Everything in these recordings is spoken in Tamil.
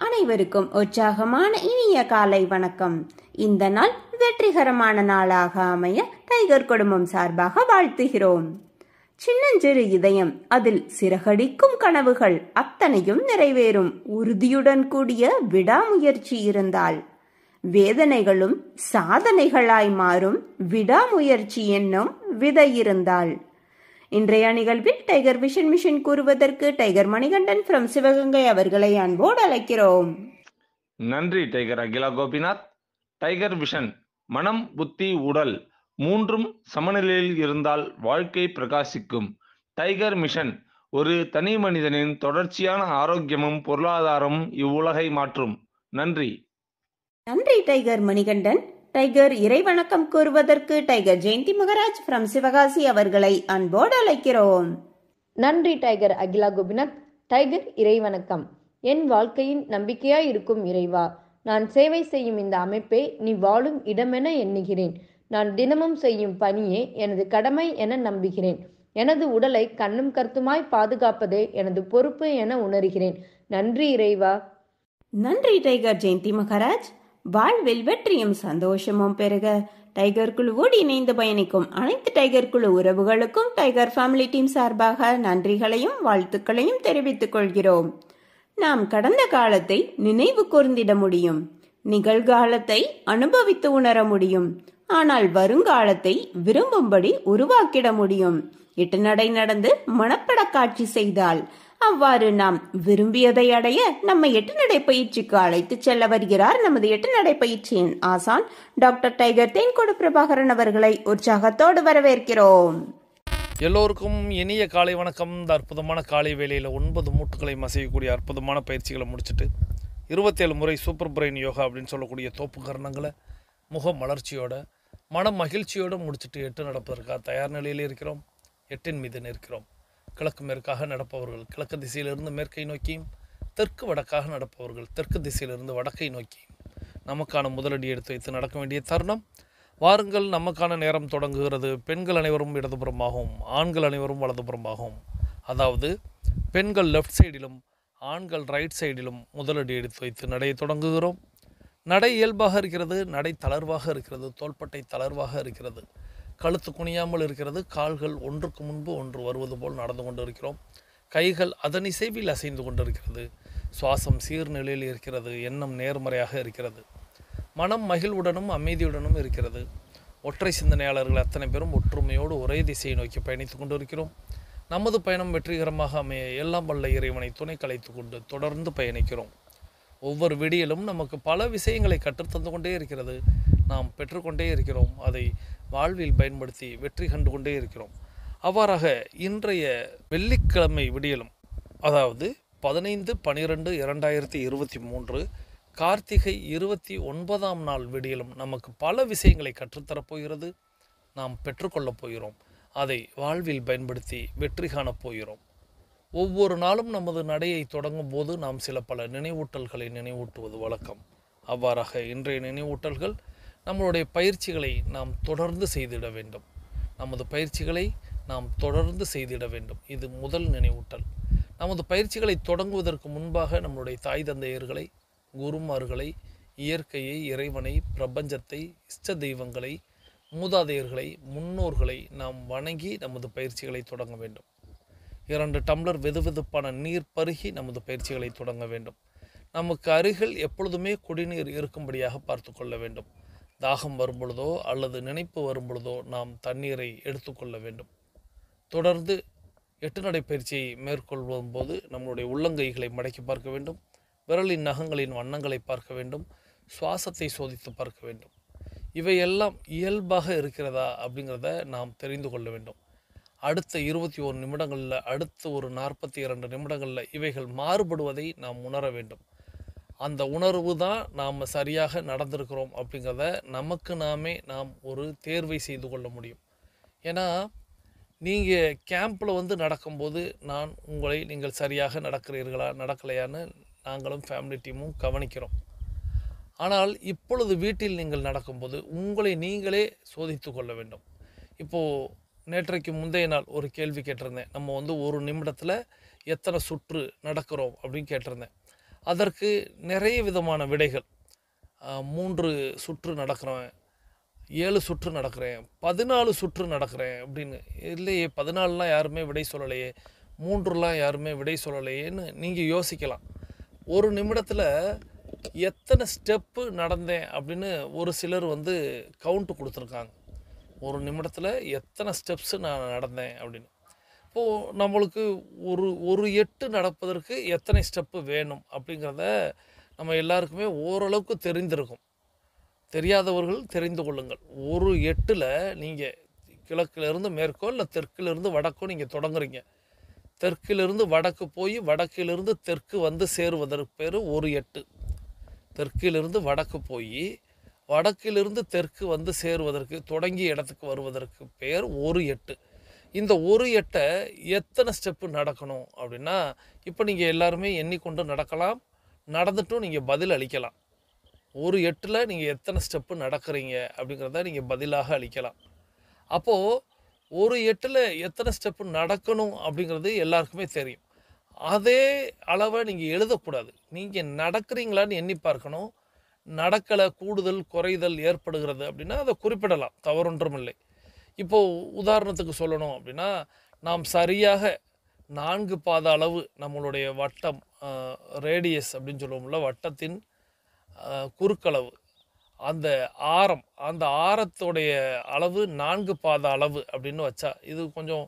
அனைவருக்கும் உற்சாகமான இனிய காலை வணக்கம். இந்த நாள் வெற்றிகரமான நாளாக அமைய டைகர் குடும்பம் சார்பாக வாழ்த்துகிறோம். சின்னஞ்சிறு இதயம், அதில் சிறகடிக்கும் கனவுகள் அத்தனையும் நிறைவேறும். உறுதியுடன் கூடிய விடாமுயற்சி இருந்தால் வேதனைகளும் சாதனைகளாய் மாறும். விடாமுயற்சி என்னும் விதை இருந்தால். இன்றைய நிகழ்வில் டைகர் விஷன் மிஷன் கூறுவதற்கு டைகர் மணிகண்டன் ஃப்ரம் சிவகங்கை அவர்களை அன்போடு அழைக்கிறோம். நன்றி tiger Akila Gopinath. Tiger vision, மனம், புத்தி, உடல் மூன்றும் சமநிலையில் இருந்தால் வாழ்க்கை பிரகாசிக்கும். டைகர் மிஷன், ஒரு தனி மனிதனின் தொடர்ச்சியான ஆரோக்கியமும் பொருளாதாரமும் இவ்வுலகை மாற்றும். நன்றி. நன்றி டைகர் மணிகண்டன். டைகர் இறை வணக்கம் கூறுவதற்கு டைகர் ஜெயந்தி மகராஜ் ஃப்ரம் சிவகாசி அவர்களை அன்போடு அழைக்கிறோம். நன்றி டைகர் அகிலா கோபிநாத். டைகர் இறை வணக்கம். என் வாழ்க்கையின் நம்பிக்கையாய் இருக்கும் இறைவா, நான் சேவை செய்யும் இந்த அமைப்பை நீ வாழும் இடமென எண்ணுகிறேன். நான் தினமும் செய்யும் பணியே எனது கடமை என நம்புகிறேன். எனது உடலை கண்ணும் கருத்துமாய் பாதுகாப்பதே எனது பொறுப்பு என உணர்கிறேன். நன்றி இறைவா. நன்றி டைகர் ஜெயந்தி மகராஜ். வாழ்வில் வெற்றியும் சந்தோஷமும் பெருக டைகர் குழுவோடு இணைந்து பயணிக்கும் அனைத்து டைகர் குழு உறவுகளுக்கும் டைகர் ஃபேமிலி டீம் சார்பாக நன்றிகளையும் வாழ்த்துக்களையும் தெரிவித்துக் கொள்கிறோம். நாம் கடந்த காலத்தை நினைவு கூர்ந்திட முடியும், நிகழ்காலத்தை அனுபவித்து உணர முடியும், ஆனால் வருங்காலத்தை விரும்பும்படி உருவாக்கிட முடியும். எட்டு நடை நடந்து மனப்பட காட்சி செய்தால் அவ்வாறு நாம் விரும்பியதை அடைய நம்மை எட்டு நடை பயிற்சிக்கு அழைத்து செல்ல வருகிறார் நமது எட்டு நடை பயிற்சியின் ஆசான் டாக்டர் டைகர் தேன்கொடு பிரபாகரன் அவர்களை உற்சாகத்தோடு வரவேற்கிறோம். எல்லோருக்கும் இனிய காலை வணக்கம். இந்த அற்புதமான காலை வேளையில் 9 மூட்டுகளை மசையக்கூடிய அற்புதமான பயிற்சிகளை முடிச்சுட்டு 27 முறை சூப்பர் பிரெயின் யோகா அப்படின்னு சொல்லக்கூடிய தோப்பு கரணங்களை முக மலர்ச்சியோட மன மகிழ்ச்சியோடு முடிச்சுட்டு 8 நடப்பதற்காக தயார் நிலையில் இருக்கிறோம். 8 மீது நிற்கிறோம். கிழக்கு மேற்காக நடப்பவர்கள் கிழக்கு திசையிலிருந்து மேற்கை நோக்கியும், தெற்கு வடக்காக நடப்பவர்கள் தெற்கு திசையிலிருந்து வடக்கை நோக்கியும் நமக்கான முதலடி எடுத்து வைத்து நடக்க வேண்டிய தருணம். வாருங்கள், நமக்கான நேரம் தொடங்குகிறது. பெண்கள் அனைவரும் இடதுபுறமாகவும் ஆண்கள் அனைவரும் வலதுபுறமாகவும், அதாவது பெண்கள் லெஃப்ட் சைடிலும் ஆண்கள் ரைட் சைடிலும் முதலடி எடுத்து வைத்து நடையை தொடங்குகிறோம். நடை இயல்பாக இருக்கிறது, நடை தளர்வாக இருக்கிறது, தோள்பட்டை தளர்வாக இருக்கிறது, கழுத்து குனியாமல் இருக்கிறது, கால்கள் ஒன்றுக்கு முன்பு ஒன்று வருவது போல் நடந்து கொண்டு இருக்கிறோம். கைகள் அதன் இசைவில் அசைந்து கொண்டிருக்கிறது. சுவாசம் சீர்நிலையில் இருக்கிறது. எண்ணம் நேர்மறையாக இருக்கிறது. மனம் மகிழ்வுடனும் அமைதியுடனும் இருக்கிறது. ஒற்றை சிந்தனையாளர்கள் அத்தனை பேரும் ஒற்றுமையோடு ஒரே திசையை நோக்கி பயணித்து கொண்டு இருக்கிறோம். நமது பயணம் வெற்றிகரமாக அமைய எல்லாம் வல்ல இறைவனை துணை கலைத்து கொண்டு தொடர்ந்து பயணிக்கிறோம். ஒவ்வொரு விடியலும் நமக்கு பல விஷயங்களை கற்றுத்தந்து கொண்டே இருக்கிறது. நாம் பெற்றுக்கொண்டே இருக்கிறோம். அதை வாழ்வில் பயன்படுத்தி வெற்றி கண்டு கொண்டே இருக்கிறோம். அவ்வாறாக இன்றைய வெள்ளிக்கிழமை விடியலும், அதாவது 15/12/2023 கார்த்திகை 29ஆம் நாள் விடியலும் நமக்கு பல விஷயங்களை கற்றுத்தரப்போகிறது. நாம் பெற்றுக்கொள்ளப் போகிறோம். அதை வாழ்வில் பயன்படுத்தி வெற்றி காணப் போகிறோம். ஒவ்வொரு நாளும் நமது நடையை தொடங்கும் போது நாம் சில பல நினைவூட்டல்களை நினைவூட்டுவது வழக்கம். அவ்வாறாக இன்றைய நினைவூட்டல்கள், நம்மளுடைய பயிற்சிகளை நாம் தொடர்ந்து செய்திட வேண்டும். நமது பயிற்சிகளை நாம் தொடர்ந்து செய்திட வேண்டும். இது முதல் நினைவூட்டல். நமது பயிற்சிகளை தொடங்குவதற்கு முன்பாக நம்மளுடைய தாய் தந்தையர்களை, குருமார்களை, இயற்கையை, இறைவனை, பிரபஞ்சத்தை, இஷ்ட தெய்வங்களை, மூதாதையர்களை, முன்னோர்களை நாம் வணங்கி நமது பயிற்சிகளை தொடங்க வேண்டும். 2 டம்ளர் வெதுவெதுப்பான நீர் பருகி நமது பயிற்சிகளை தொடங்க வேண்டும். நமக்கு அருகில் எப்பொழுதுமே குடிநீர் இருக்கும்படியாக பார்த்து கொள்ள வேண்டும். தாகம் வரும்பொழுதோ அல்லது நினைப்பு வரும்பொழுதோ நாம் தண்ணீரை எடுத்துக்கொள்ள வேண்டும். தொடர்ந்து 8 நடை பயிற்சியை மேற்கொள்ளும் போது நம்முடைய உள்ளங்கைகளை மடக்கி பார்க்க வேண்டும். விரலின் நகங்களின் வண்ணங்களை பார்க்க வேண்டும். சுவாசத்தை சோதித்து பார்க்க வேண்டும். இவையெல்லாம் இயல்பாக இருக்கிறதா அப்படிங்கிறத நாம் தெரிந்து கொள்ள வேண்டும். அடுத்த 21 நிமிடங்களில், அடுத்த ஒரு 42 நிமிடங்களில் இவைகள் மாறுபடுவதை நாம் உணர வேண்டும். அந்த உணர்வு தான் நாம் சரியாக நடந்திருக்கிறோம் அப்படிங்கிறத நமக்கு நாம் ஒரு தேர்வை செய்து கொள்ள முடியும். ஏன்னா நீங்கள் கேம்பில் நடக்கும்போது நீங்கள் சரியாக நடக்கிறீர்களா நடக்கலையான்னு நாங்களும் ஃபேமிலி டீமும் கவனிக்கிறோம். ஆனால் இப்பொழுது வீட்டில் நீங்கள் நடக்கும்போது உங்களை நீங்களே சோதித்து கொள்ள வேண்டும். இப்போது நேற்றைக்கு முந்தைய நாள் ஒரு கேள்வி கேட்டிருந்தேன். நம்ம ஒரு நிமிடத்தில் எத்தனை சுற்று நடக்கிறோம் அப்படின்னு கேட்டிருந்தேன். அதற்கு நிறைய விதமான விடைகள். 3 சுற்று நடக்கிறேன், 7 சுற்று நடக்கிறேன், 14 சுற்று நடக்கிறேன் அப்படின்னு. இல்லையே 14லாம் யாருமே விடை சொல்லலையே, 3லாம் யாருமே விடை சொல்லலையேன்னு நீங்கள் யோசிக்கலாம். ஒரு நிமிடத்தில் எத்தனை ஸ்டெப்பு நடந்தேன் அப்படின்னு ஒரு சிலர் வந்து கவுண்ட்டு கொடுத்துருக்காங்க. ஒரு நிமிடத்தில் எத்தனை ஸ்டெப்ஸு நான் நடந்தேன் அப்படின்னு. இப்போது நம்மளுக்கு ஒரு எட்டு நடப்பதற்கு எத்தனை ஸ்டெப்பு வேணும் அப்படிங்கிறத நம்ம எல்லாருக்குமே ஓரளவுக்கு தெரிந்திருக்கும். தெரியாதவர்கள் தெரிந்து கொள்ளுங்கள். ஒரு எட்டில் நீங்கள் கிழக்கிலிருந்து மேற்கோ இல்லை தெற்கிலிருந்து வடக்கோ நீங்கள் தொடங்குறீங்க. தெற்கிலிருந்து வடக்கு போய் வடக்கிலிருந்து தெற்கு வந்து சேருவதற்கு பேர் ஒரு எட்டு. தெற்கிலிருந்து வடக்கு போய் வடக்கிலிருந்து தெற்கு வந்து சேருவதற்கு தொடங்கிய இடத்துக்கு வருவதற்கு பேர் ஒரு எட்டு. இந்த ஒரு எட்டை எத்தனை ஸ்டெப்பு நடக்கணும் அப்படின்னா, இப்போ நீங்கள் எல்லாருமே எண்ணிக்கொண்டு நடக்கலாம், நடந்துட்டும் நீங்கள் பதில் அளிக்கலாம். ஒரு எட்டில் நீங்கள் எத்தனை ஸ்டெப்பு நடக்கிறீங்க அப்படிங்கிறத நீங்கள் பதிலாக அளிக்கலாம். அப்போது ஒரு எட்டில் எத்தனை ஸ்டெப்பு நடக்கணும் அப்படிங்கிறது எல்லாருக்குமே தெரியும். அதே அளவை நீங்கள் எழுதக்கூடாது. நீங்கள் நடக்கிறீங்களான்னு எண்ணி பார்க்கணும். நடக்கலை, கூடுதல் குறைதல் ஏற்படுகிறது அப்படின்னா அதை குறிப்பிடலாம், தவறொன்றும் இல்லை. இப்போது உதாரணத்துக்கு சொல்லணும் அப்படின்னா, நாம் சரியாக 4 பாத அளவு நம்மளுடைய வட்டம், ரேடியஸ் அப்படின்னு சொல்லுவோம்ல, வட்டத்தின் குறுக்களவு, அந்த ஆரம், அந்த ஆரத்துடைய அளவு 4 பாத அளவு அப்படின்னு வச்சா, இது கொஞ்சம்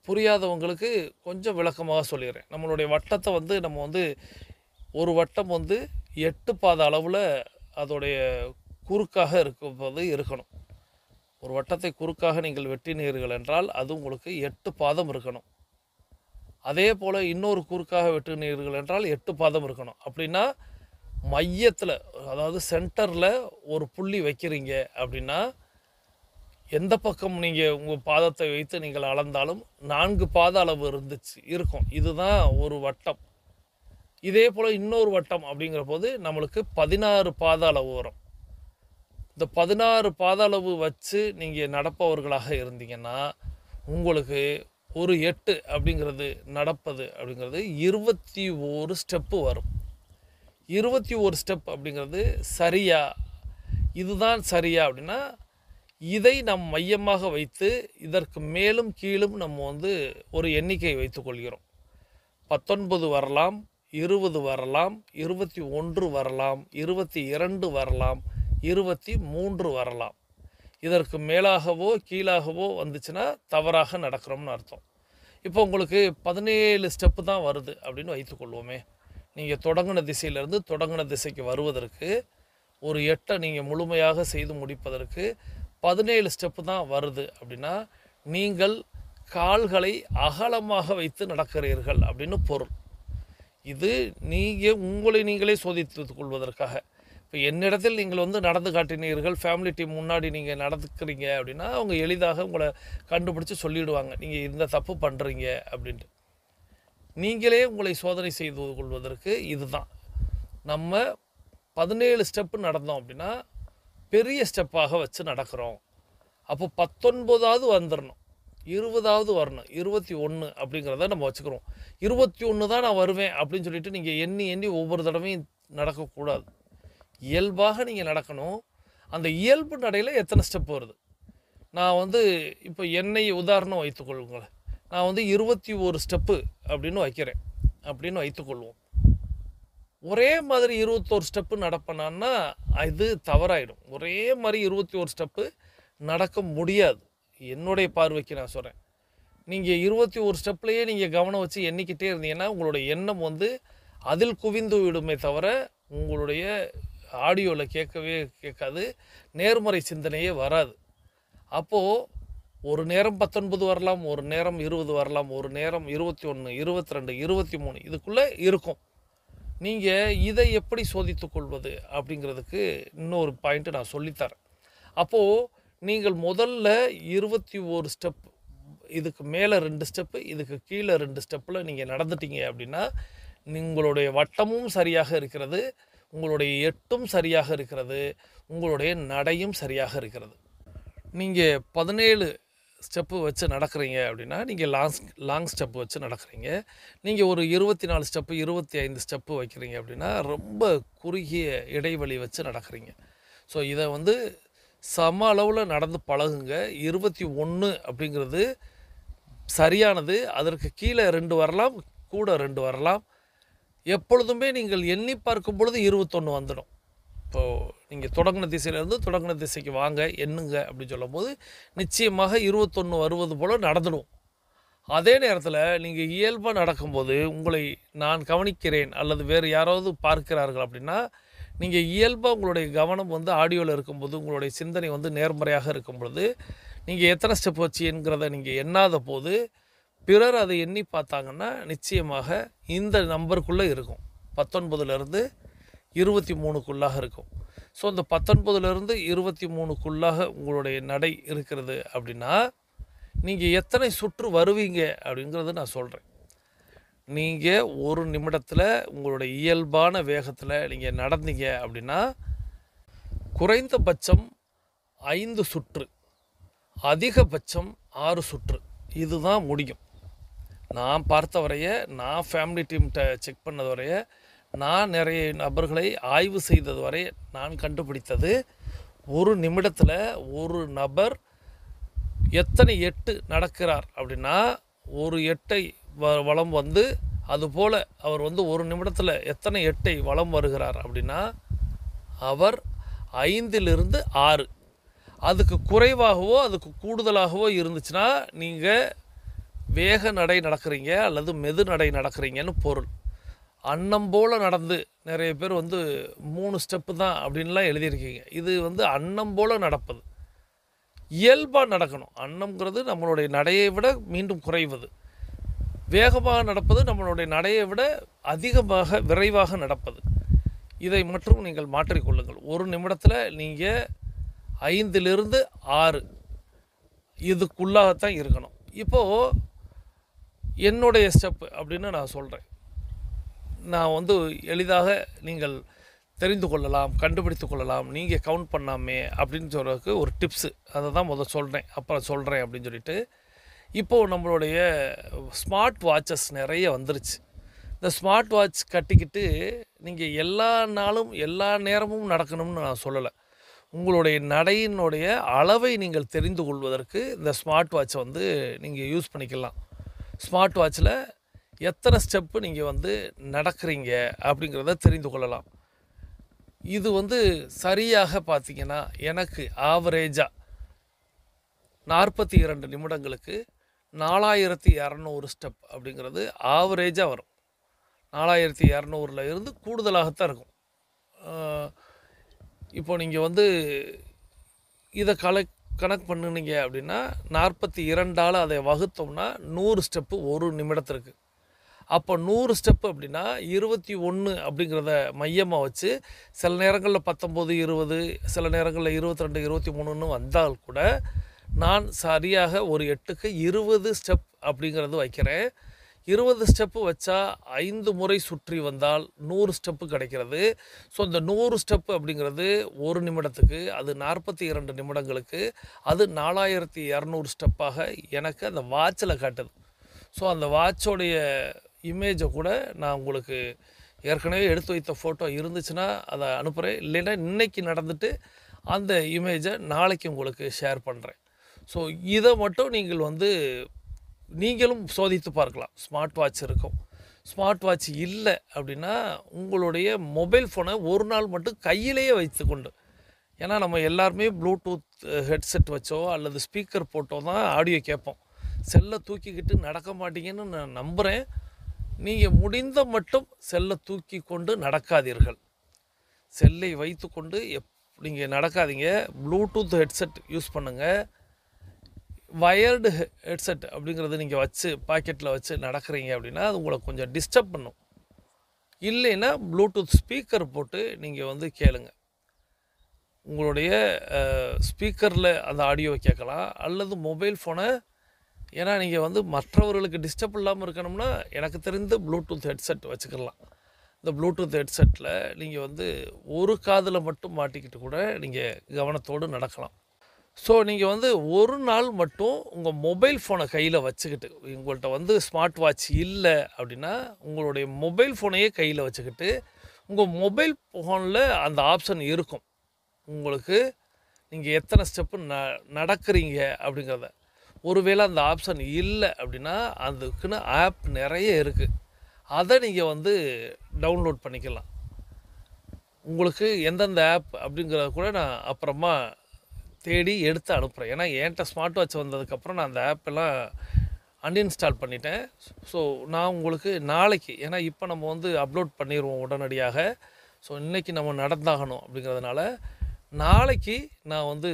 புரியாதவங்களுக்கு கொஞ்சம் விளக்கமாக சொல்லிடுறேன். நம்மளுடைய வட்டத்தை வந்து நம்ம வந்து ஒரு வட்டம் வந்து 8 பாத அளவில் அதோடைய குறுக்காக இருக்கணும். ஒரு வட்டத்தை குறுக்காக நீங்கள் வெட்டினீர்கள் என்றால் அது உங்களுக்கு 8 பாதம் இருக்கணும். அதே போல் இன்னொரு குறுக்காக வெட்டினீர்கள் என்றால் 8 பாதம் இருக்கணும். அப்படின்னா மையத்தில், அதாவது சென்டரில் ஒரு புள்ளி வைக்கிறீங்க அப்படின்னா, எந்த பக்கம் நீங்கள் உங்கள் பாதத்தை வைத்து நீங்கள் அளந்தாலும் 4 பாத அளவு இருக்கும். இதுதான் ஒரு வட்டம். இதே போல் இன்னொரு வட்டம் அப்படிங்கிற போது நம்மளுக்கு 16 பாத அளவு வரும். இந்த 16 பாத அளவு வச்சு நீங்கள் நடப்பவர்களாக இருந்தீங்கன்னா, உங்களுக்கு ஒரு 8 அப்படிங்கிறது நடப்பது அப்படிங்கிறது 21 ஸ்டெப்பு வரும். 21 ஸ்டெப் அப்படிங்கிறது சரியா, இதுதான் சரியா அப்படின்னா, இதை நம் மையமாக வைத்து இதற்கு மேலும் கீழும் நம்ம வந்து ஒரு எண்ணிக்கை வைத்துக்கொள்கிறோம். 19 வரலாம், 20 வரலாம், 21 வரலாம், 22 வரலாம், 23 வரலாம். இதற்கு மேலாகவோ கீழாகவோ வந்துச்சுன்னா தவறாக நடக்கிறோம்னு அர்த்தம். இப்போ உங்களுக்கு 17 ஸ்டெப்பு தான் வருது அப்படின்னு வைத்துக்கொள்வோமே. நீங்கள் தொடங்கின திசையிலேருந்து தொடங்கின திசைக்கு வருவதற்கு ஒரு 8 நீங்கள் முழுமையாக செய்து முடிப்பதற்கு 17 ஸ்டெப்பு தான் வருது அப்படின்னா, நீங்கள் கால்களை அகலமாக வைத்து நடக்கிறீர்கள் அப்படின்னு பொருள். இது நீங்கள் உங்களை நீங்களே சோதித்து கொள்வதற்காக. இப்போ என்னிடத்தில் நீங்கள் வந்து நடந்து காட்டினீர்கள், ஃபேமிலி டீம் முன்னாடி நீங்கள் நடந்துக்கிறீங்க அப்படின்னா அவங்க எளிதாக உங்களை கண்டுபிடிச்சி சொல்லிவிடுவாங்க, நீங்கள் இந்த தப்பு பண்ணுறீங்க அப்படின்ட்டு. நீங்களே உங்களை சோதனை செய்து கொள்வதற்கு இதுதான். நம்ம 17 ஸ்டெப்பு நடந்தோம் அப்படின்னா பெரிய ஸ்டெப்பாக வச்சு நடக்கிறோம். அப்போ 19வது வந்துடணும், 20வது வரணும், 21 அப்படிங்கிறத நம்ம வச்சுக்கிறோம். 21 தான் நான் வருவேன் அப்படின்னு சொல்லிட்டு நீங்கள் எண்ணி ஒவ்வொரு தடவையும் நடக்கக்கூடாது. இயல்பாக நீங்கள் நடக்கணும். அந்த இயல்பு நடையில் எத்தனை ஸ்டெப் வருது? நான் வந்து இப்போ என்னை உதாரணம் வைத்துக்கொள்ளுங்களேன். நான் வந்து 21 ஸ்டெப்பு அப்படின்னு வைக்கிறேன் அப்படின்னு வைத்துக்கொள்வோம். ஒரே மாதிரி 21 ஸ்டெப்பு நடப்பேனான்னா இது தவறாயிடும். ஒரே மாதிரி 21 ஸ்டெப்பு நடக்க முடியாது. என்னுடைய பார்வைக்கு நான் சொல்கிறேன். நீங்கள் 21 ஸ்டெப்லேயே நீங்கள் கவனம் வச்சு எண்ணிக்கிட்டே இருந்தீங்கன்னா உங்களுடைய எண்ணம் வந்து அதில் குவிந்து விடுமே தவிர உங்களுடைய ஆடியோவில் கேட்காது, நேர்மறை சிந்தனையே வராது. அப்போது ஒரு நேரம் 19 வரலாம், ஒரு நேரம் 20 வரலாம், ஒரு நேரம் 21, 22, 23 இதுக்குள்ளே இருக்கும். நீங்கள் இதை எப்படி சோதித்து கொள்வது அப்படிங்கிறதுக்கு இன்னொரு பாயிண்ட்டு நான் சொல்லித்தரேன். அப்போது நீங்கள் முதல்ல 21 ஸ்டெப், இதுக்கு மேலே 2 ஸ்டெப்பு, இதுக்கு கீழே 2 ஸ்டெப்பில் நீங்கள் நடந்துட்டீங்க அப்படின்னா உங்களுடைய வட்டமும் சரியாக இருக்கிறது, உங்களுடைய எட்டும் சரியாக இருக்கிறது, உங்களுடைய நடையும் சரியாக இருக்கிறது. நீங்கள் 17 ஸ்டெப்பு வச்சு நடக்கிறீங்க அப்படின்னா நீங்கள் லாங் ஸ்டெப்பு வச்சு நடக்கிறீங்க. நீங்கள் ஒரு 24 ஸ்டெப்பு 25 ஸ்டெப்பு வைக்கிறீங்க அப்படின்னா ரொம்ப குறுகிய இடைவெளி வச்சு நடக்கிறீங்க. ஸோ இதை வந்து சம அளவில் நடந்து பழகுங்க. 21 அப்படிங்கிறது சரியானது. அதற்கு கீழே 2 வரலாம், கூட 2 வரலாம். எப்பொழுதுமே நீங்கள் எண்ணி பார்க்கும் பொழுது 21 வந்துடும். இப்போது நீங்கள் தொடங்கின திசையிலேருந்து தொடங்கின திசைக்கு வாங்க எண்ணுங்க அப்படின்னு சொல்லும்போது நிச்சயமாக 21 வருவது போல் நடந்துடும். அதே நேரத்தில் நீங்கள் இயல்பாக நடக்கும்போது உங்களை நான் கவனிக்கிறேன் அல்லது வேறு யாராவது பார்க்கிறார்கள் அப்படின்னா நீங்கள் இயல்பாக உங்களுடைய கவனம் வந்து ஆடியோவில் இருக்கும்போது உங்களுடைய சிந்தனை வந்து நேர்மறையாக இருக்கும் பொழுது நீங்கள் எத்தனை ஸ்டெப் வச்சு என்கிறத நீங்கள் எண்ணாத போது பிறர் அதை எண்ணி பார்த்தாங்கன்னா நிச்சயமாக இந்த நம்பருக்குள்ளே இருக்கும். 19லேருந்து 23க்குள்ளாக இருக்கும். ஸோ இந்த 19லேருந்து 23க்குள்ளாக உங்களுடைய நடை இருக்கிறது அப்படின்னா நீங்கள் எத்தனை சுற்று வருவீங்க அப்படிங்கிறது நான் சொல்கிறேன். நீங்கள் ஒரு நிமிடத்தில் உங்களுடைய இயல்பான வேகத்தில் நீங்கள் நடந்தீங்க அப்படின்னா குறைந்தபட்சம் 5 சுற்று, அதிகபட்சம் 6 சுற்று, இதுதான் முடியும். நான் பார்த்த வரைய, நான் ஃபேமிலி டீம்கிட்ட செக் பண்ணது வரைய, நான் நிறைய நபர்களை ஆய்வு செய்தது வரை நான் கண்டுபிடித்தது ஒரு நிமிடத்தில் ஒரு நபர் எத்தனை 8 நடக்கிறார் அப்படின்னா ஒரு 8ஐ வலம் வந்து அதுபோல் அவர் வந்து ஒரு நிமிடத்தில் எத்தனை 8ஐ வலம் வருகிறார் அப்படின்னா அவர் 5லிருந்து 6. அதுக்கு குறைவாகவோ அதுக்கு கூடுதலாகவோ இருந்துச்சுன்னா நீங்கள் வேக நடை நடக்கிறீங்க அல்லது மெது நடை நடக்கிறீங்கன்னு பொருள். அன்னம் போல் நடந்து நிறைய பேர் வந்து 3 ஸ்டெப்பு தான் அப்படின்லாம் எழுதியிருக்கீங்க. இது வந்து அன்னம் போல் நடப்பது. இயல்பாக நடக்கணும். அன்னம்ங்கிறது நம்மளுடைய நடையை விட மீண்டும் குறைவது. வேகமாக நடப்பது நம்மளுடைய நடையை விட அதிகமாக விரைவாக நடப்பது. இதை மட்டும் நீங்கள் மாற்றிக்கொள்ளுங்கள். ஒரு நிமிடத்தில் நீங்கள் 5லிருந்து 6 இதுக்குள்ளாகத்தான் இருக்கணும். இப்போது என்னுடைய ஸ்டெப்பு அப்படின்னு நான் சொல்கிறேன். நான் வந்து எளிதாக நீங்கள் தெரிந்து கொள்ளலாம், கண்டுபிடித்து கொள்ளலாம், நீங்கள் கவுண்ட் பண்ணாமே அப்படின்னு சொல்கிறதுக்கு ஒரு டிப்ஸு, அதை தான் சொல்கிறேன், அப்புறம் சொல்கிறேன் அப்படின்னு சொல்லிட்டு. இப்போது நம்மளுடைய ஸ்மார்ட் வாட்சஸ் நிறைய வந்துருச்சு. இந்த ஸ்மார்ட் வாட்ச் கட்டிக்கிட்டு நீங்கள் எல்லா நாளும் எல்லா நேரமும் நடக்கணும்னு நான் சொல்லலை. உங்களுடைய நடையினுடைய அளவை நீங்கள் தெரிந்து கொள்வதற்கு இந்த ஸ்மார்ட் வாட்சை வந்து நீங்கள் யூஸ் பண்ணிக்கலாம். ஸ்மார்ட் வாட்சில் எத்தனை ஸ்டெப்பு நீங்கள் வந்து நடக்கிறீங்க அப்படிங்கிறத தெரிந்து கொள்ளலாம். இது வந்து சரியாக பார்த்தீங்கன்னா எனக்கு ஆவரேஜாக 42 நிமிடங்களுக்கு 4200 ஸ்டெப் அப்படிங்கிறது ஆவரேஜாக வரும். 4200 இருந்து கூடுதலாகத்தான் இருக்கும். இப்போ நீங்கள் வந்து இதை கணக்கு பண்ணுனீங்க அப்படின்னா 42ஆல் அதை வகுத்தோம்னா 100 ஸ்டெப்பு ஒரு நிமிடத்திற்கு. அப்போ 100 ஸ்டெப்பு அப்படின்னா 21 அப்படிங்கிறத மையமாக வச்சு சில நேரங்களில் 19, 20, சில நேரங்களில் 22, 23ன்னு வந்தால் கூட நான் சரியாக ஒரு 8க்கு 20 ஸ்டெப் அப்படிங்கிறது வைக்கிறேன். 20 ஸ்டெப்பு வச்சா 5 முறை சுற்றி வந்தால் 100 ஸ்டெப்பு கிடைக்கிறது. ஸோ இந்த 100 ஸ்டெப்பு அப்படிங்கிறது ஒரு நிமிடத்துக்கு, அது 42 நிமிடங்களுக்கு, அது 4200 ஸ்டெப்பாக எனக்கு அந்த வாட்சில் காட்டுது. ஸோ அந்த வாட்சோடைய இமேஜை கூட நான் உங்களுக்கு ஏற்கனவே எடுத்து வைத்த ஃபோட்டோ இருந்துச்சுன்னா அதை அனுப்புகிறேன். இல்லைன்னா இன்றைக்கி நடந்துட்டு அந்த இமேஜை நாளைக்கு உங்களுக்கு ஷேர் பண்ணுறேன். ஸோ இதை மட்டும் நீங்கள் வந்து நீங்களும் சோதித்து பார்க்கலாம். ஸ்மார்ட் வாட்ச் இருக்கும். ஸ்மார்ட் வாட்ச் இல்லை அப்படின்னா உங்களுடைய மொபைல் ஃபோனை ஒரு நாள் மட்டும் கையிலேயே வைத்துக்கொண்டு, ஏன்னா நம்ம எல்லாருமே ப்ளூடூத் ஹெட்செட் வச்சோ அல்லது ஸ்பீக்கர் போட்டோ தான் ஆடியோ கேட்போம். செல்லை தூக்கிக்கிட்டு நடக்க மாட்டீங்கன்னு நான் நம்புகிறேன். நீங்கள் முடிந்த மட்டும் செல்லை தூக்கி கொண்டு நடக்காதீர்கள். செல்லை வைத்து கொண்டு நீங்கள் நடக்காதீங்க. ப்ளூடூத் ஹெட்செட் யூஸ் பண்ணுங்கள். வயர்டு ஹெட்செட் அப்படிங்கிறது நீங்கள் வச்சு பாக்கெட்டில் வச்சு நடக்கிறீங்க அப்படின்னா அது உங்களை கொஞ்சம் டிஸ்டர்ப் பண்ணும். இல்லைன்னா ப்ளூடூத் ஸ்பீக்கர் போட்டு நீங்கள் வந்து கேளுங்க. உங்களுடைய ஸ்பீக்கரில் அந்த ஆடியோவை கேட்கலாம். அல்லது மொபைல் ஃபோனை, ஏன்னா நீங்கள் வந்து மற்றவர்களுக்கு டிஸ்டர்ப் இல்லாமல் இருக்கணும்னா எனக்கு தெரிந்து ப்ளூடூத் ஹெட்செட் வச்சுக்கலாம். இந்த ப்ளூடூத் ஹெட்செட்டில் நீங்கள் வந்து ஒரு காதில் மட்டும் மாட்டிக்கிட்டு கூட நீங்கள் கவனத்தோடு நடக்கலாம். ஸோ நீங்கள் வந்து ஒரு நாள் மட்டும் உங்கள் மொபைல் ஃபோனை கையில் வச்சுக்கிட்டு, உங்கள்கிட்ட வந்து ஸ்மார்ட் வாட்ச் இல்லை அப்படின்னா உங்களுடைய மொபைல் ஃபோனையே கையில் வச்சுக்கிட்டு, உங்கள் மொபைல் ஃபோனில் அந்த ஆப்ஷன் இருக்கும் உங்களுக்கு, நீங்கள் எத்தனை ஸ்டெப்பு நடக்கிறீங்க அப்படிங்கிறத. ஒருவேளை அந்த ஆப்ஷன் இல்லை அப்படின்னா அதுக்குன்னு ஆப் நிறைய இருக்குது, அதை நீங்கள் வந்து டவுன்லோட் பண்ணிக்கலாம். உங்களுக்கு எந்தெந்த ஆப் அப்படிங்கிறத கூட நான் அப்புறமா தேடி எடுத்து அனுப்புகிறேன். ஏன்னா என்கிட்ட ஸ்மார்ட் வாட்ச் வந்ததுக்கப்புறம் நான் அந்த ஆப்பெல்லாம் அன்இன்ஸ்டால் பண்ணிட்டேன். ஸோ நான் உங்களுக்கு நாளைக்கு, ஏன்னா இப்போ நம்ம வந்து அப்லோட் பண்ணிடுவோம் உடனடியாக, ஸோ இன்றைக்கி நம்ம நடந்தாகணும் அப்படிங்கிறதுனால நாளைக்கு நான் வந்து